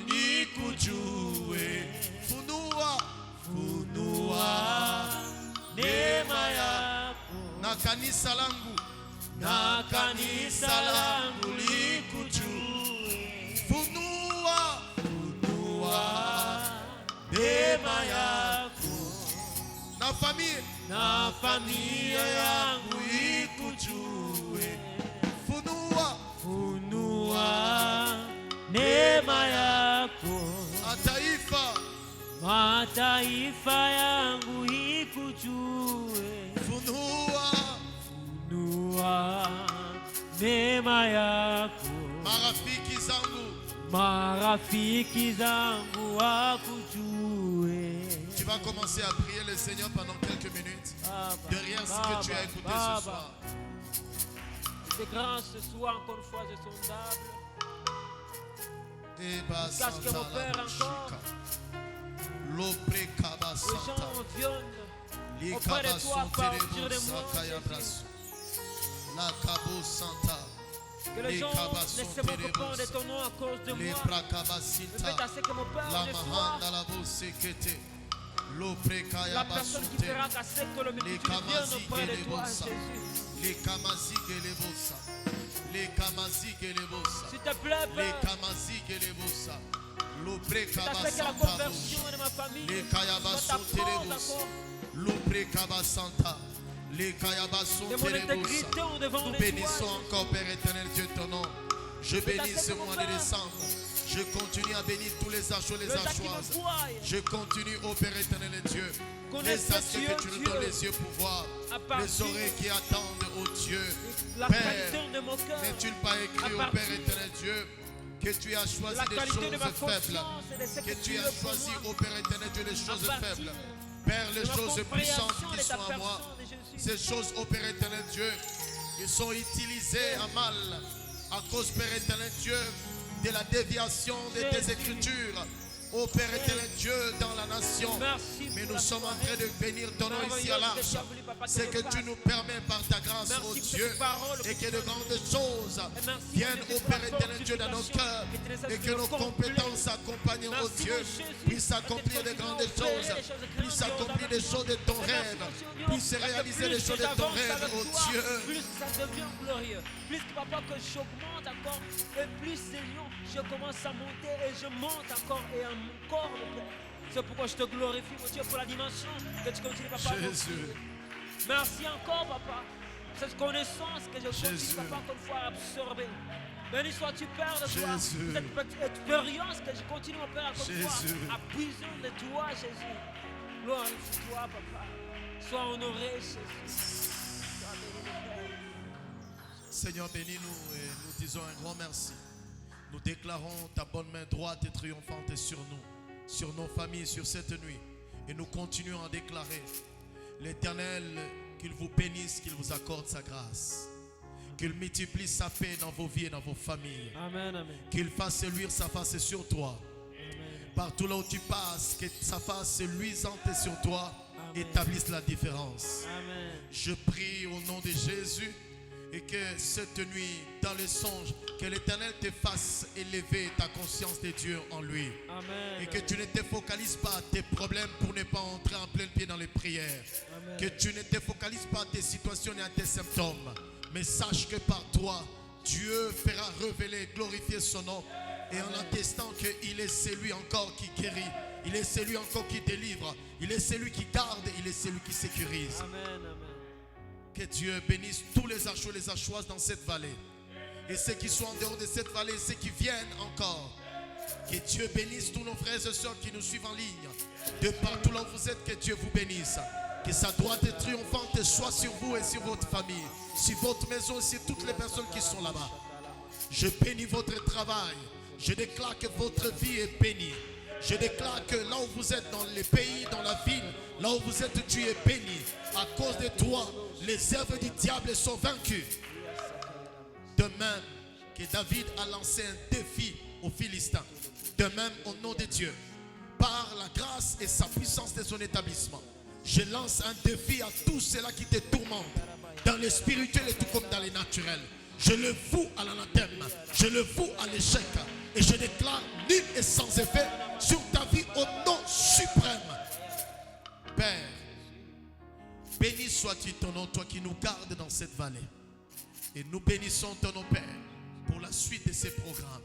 nikujue. Funua Neema yako, na kanisa langu na kanisa langu likujue. Funua Neema yako na familia yangu ikujue. funua Neema yako mataifa yangu ikujue. funua Neema yako marafiki zangu wakujue. Tu vas commencer à prier le Seigneur pendant quelques minutes derrière ce que tu as écouté ce soir. Tes grâces ce soir encore une fois insondables. Jusqu'à ce que mon Père encore les gens viennent auprès de toi à partir de moi. Que les gens ne se moquent pas de ton nom à cause de moi. Faites assez que mon Père ne soit la personne qui fera qu'assez que le multitude vienne auprès de toi, Jésus. S'il te plaît, Père, faites assez que la conversion de ma famille soit encore. De mon intégrité au devant Nous de bénissons toi, encore, Père éternel Dieu, ton nom. Je bénis ce mois de décembre. Je continue à bénir tous les achats, les achoises. Je continue, ô Père éternel Dieu. Les aspects que tu nous donnes les yeux pour voir, les oreilles qui attendent, ô Dieu. Père, n'est-il pas écrit, ô Père éternel Dieu, que tu as choisi des choses faibles, que tu as choisi, ô Père éternel Dieu, les choses faibles. Père, les choses puissantes qui sont à moi, ces choses, ô Père éternel Dieu, qui sont utilisées à mal à cause, Père éternel Dieu, de la déviation de tes écritures, ô Père éternel Dieu, dans la nation. Mais nous sommes en train de bénir ton nom ici à l'Arche. C'est que tu nous permets par ta grâce, ô Dieu, et que de grandes choses viennent, ô Père éternel Dieu, dans nos cœurs, et que nos compétences accompagnent, ô Dieu, puissent accomplir de grandes choses, puissent accomplir des choses de ton rêve, puissent réaliser les choses de ton rêve, ô Dieu. Plus ça devient glorieux, plus que papa que j'augmente encore, et plus Seigneur, je commence à monter et je monte encore et encore, mon Père. C'est pourquoi je te glorifie, mon Dieu, pour la dimension que tu continues, papa. Jésus. Merci encore, papa. Cette connaissance que je continue, papa, encore une fois à absorber. Béni sois-tu, Père, de toi. Cette petite expérience que je continue, mon Père, encore une fois, à puiser de toi, Jésus. Glorifie-toi, papa. Sois honoré, Jésus. Sois béni, Père. Seigneur, bénis-nous et nous disons un grand merci. Nous déclarons ta bonne main droite et triomphante sur nous, sur nos familles, sur cette nuit. Et nous continuons à déclarer l'Éternel, qu'il vous bénisse, qu'il vous accorde sa grâce. Qu'il multiplie sa paix dans vos vies et dans vos familles. Amen, amen. Qu'il fasse luire sa face sur toi. Amen. Partout là où tu passes, que sa face luisante sur toi établisse la différence. Amen. Je prie au nom de Jésus. Et que cette nuit, dans les songes, que l'Éternel te fasse élever ta conscience de Dieu en lui. Amen. Et que tu ne te focalises pas à tes problèmes pour ne pas entrer en plein pied dans les prières. Amen. Que tu ne te focalises pas à tes situations et à tes symptômes. Mais sache que par toi, Dieu fera révéler, glorifier son nom. Et en attestant qu'il est celui encore qui guérit. Il est celui encore qui délivre. Il est celui qui garde. Il est celui qui sécurise. Amen, amen. Que Dieu bénisse tous les achats et les achoises dans cette vallée. Et ceux qui sont en dehors de cette vallée, ceux qui viennent encore. Que Dieu bénisse tous nos frères et sœurs qui nous suivent en ligne. De partout là où vous êtes, que Dieu vous bénisse. Que sa droite triomphante soit sur vous et sur votre famille. Sur votre maison et sur toutes les personnes qui sont là-bas. Je bénis votre travail. Je déclare que votre vie est bénie. Je déclare que là où vous êtes, dans les pays, dans la ville, là où vous êtes, tu es béni. À cause de toi, les œuvres du diable sont vaincues. De même que David a lancé un défi aux Philistins. De même, au nom de Dieu, par la grâce et sa puissance de son établissement, je lance un défi à tous ceux-là qui te tourmentent, dans les spirituels et tout comme dans les naturels. Je le voue à l'anathème, je le voue à l'échec. Et je déclare nul et sans effet sur ta vie au nom suprême. Père, béni sois-tu ton nom, toi qui nous gardes dans cette vallée. Et nous bénissons ton nom, Père, pour la suite de ces programmes.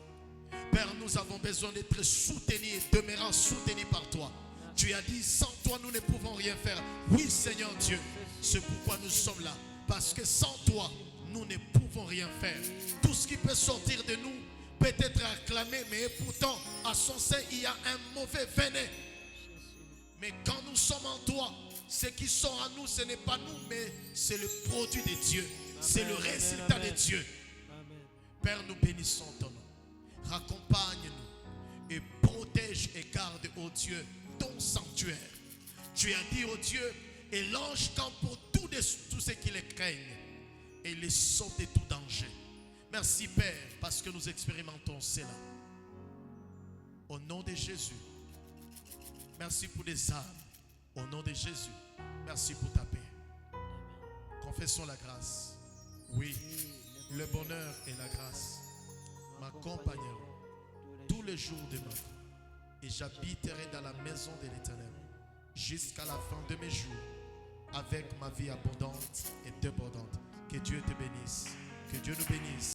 Père, nous avons besoin d'être soutenus et demeurant soutenus par toi. Tu as dit, sans toi, nous ne pouvons rien faire. Oui, Seigneur Dieu, c'est pourquoi nous sommes là. Parce que sans toi, nous ne pouvons rien faire. Tout ce qui peut sortir de nous peut être acclamé, mais pourtant, à son sein, il y a un mauvais venin. Mais quand nous sommes en toi, ce qui sort à nous, ce n'est pas nous, mais c'est le produit de Dieu. C'est le résultat de Dieu. Père, nous bénissons ton nom. Raccompagne-nous et protège et garde, ô Dieu, ton sanctuaire. Tu as dit, ô Dieu, et l'ange campe pour tous ceux qui les craignent et les sauve de tout danger. Merci, Père, parce que nous expérimentons cela. Au nom de Jésus, merci pour des âmes. Au nom de Jésus, merci pour ta paix. Confessons la grâce. Oui, le bonheur et la grâce m'accompagneront tous les jours de ma vie. Et j'habiterai dans la maison de l'Éternel jusqu'à la fin de mes jours, avec ma vie abondante et débordante. Que Dieu te bénisse. Que Dieu nous bénisse.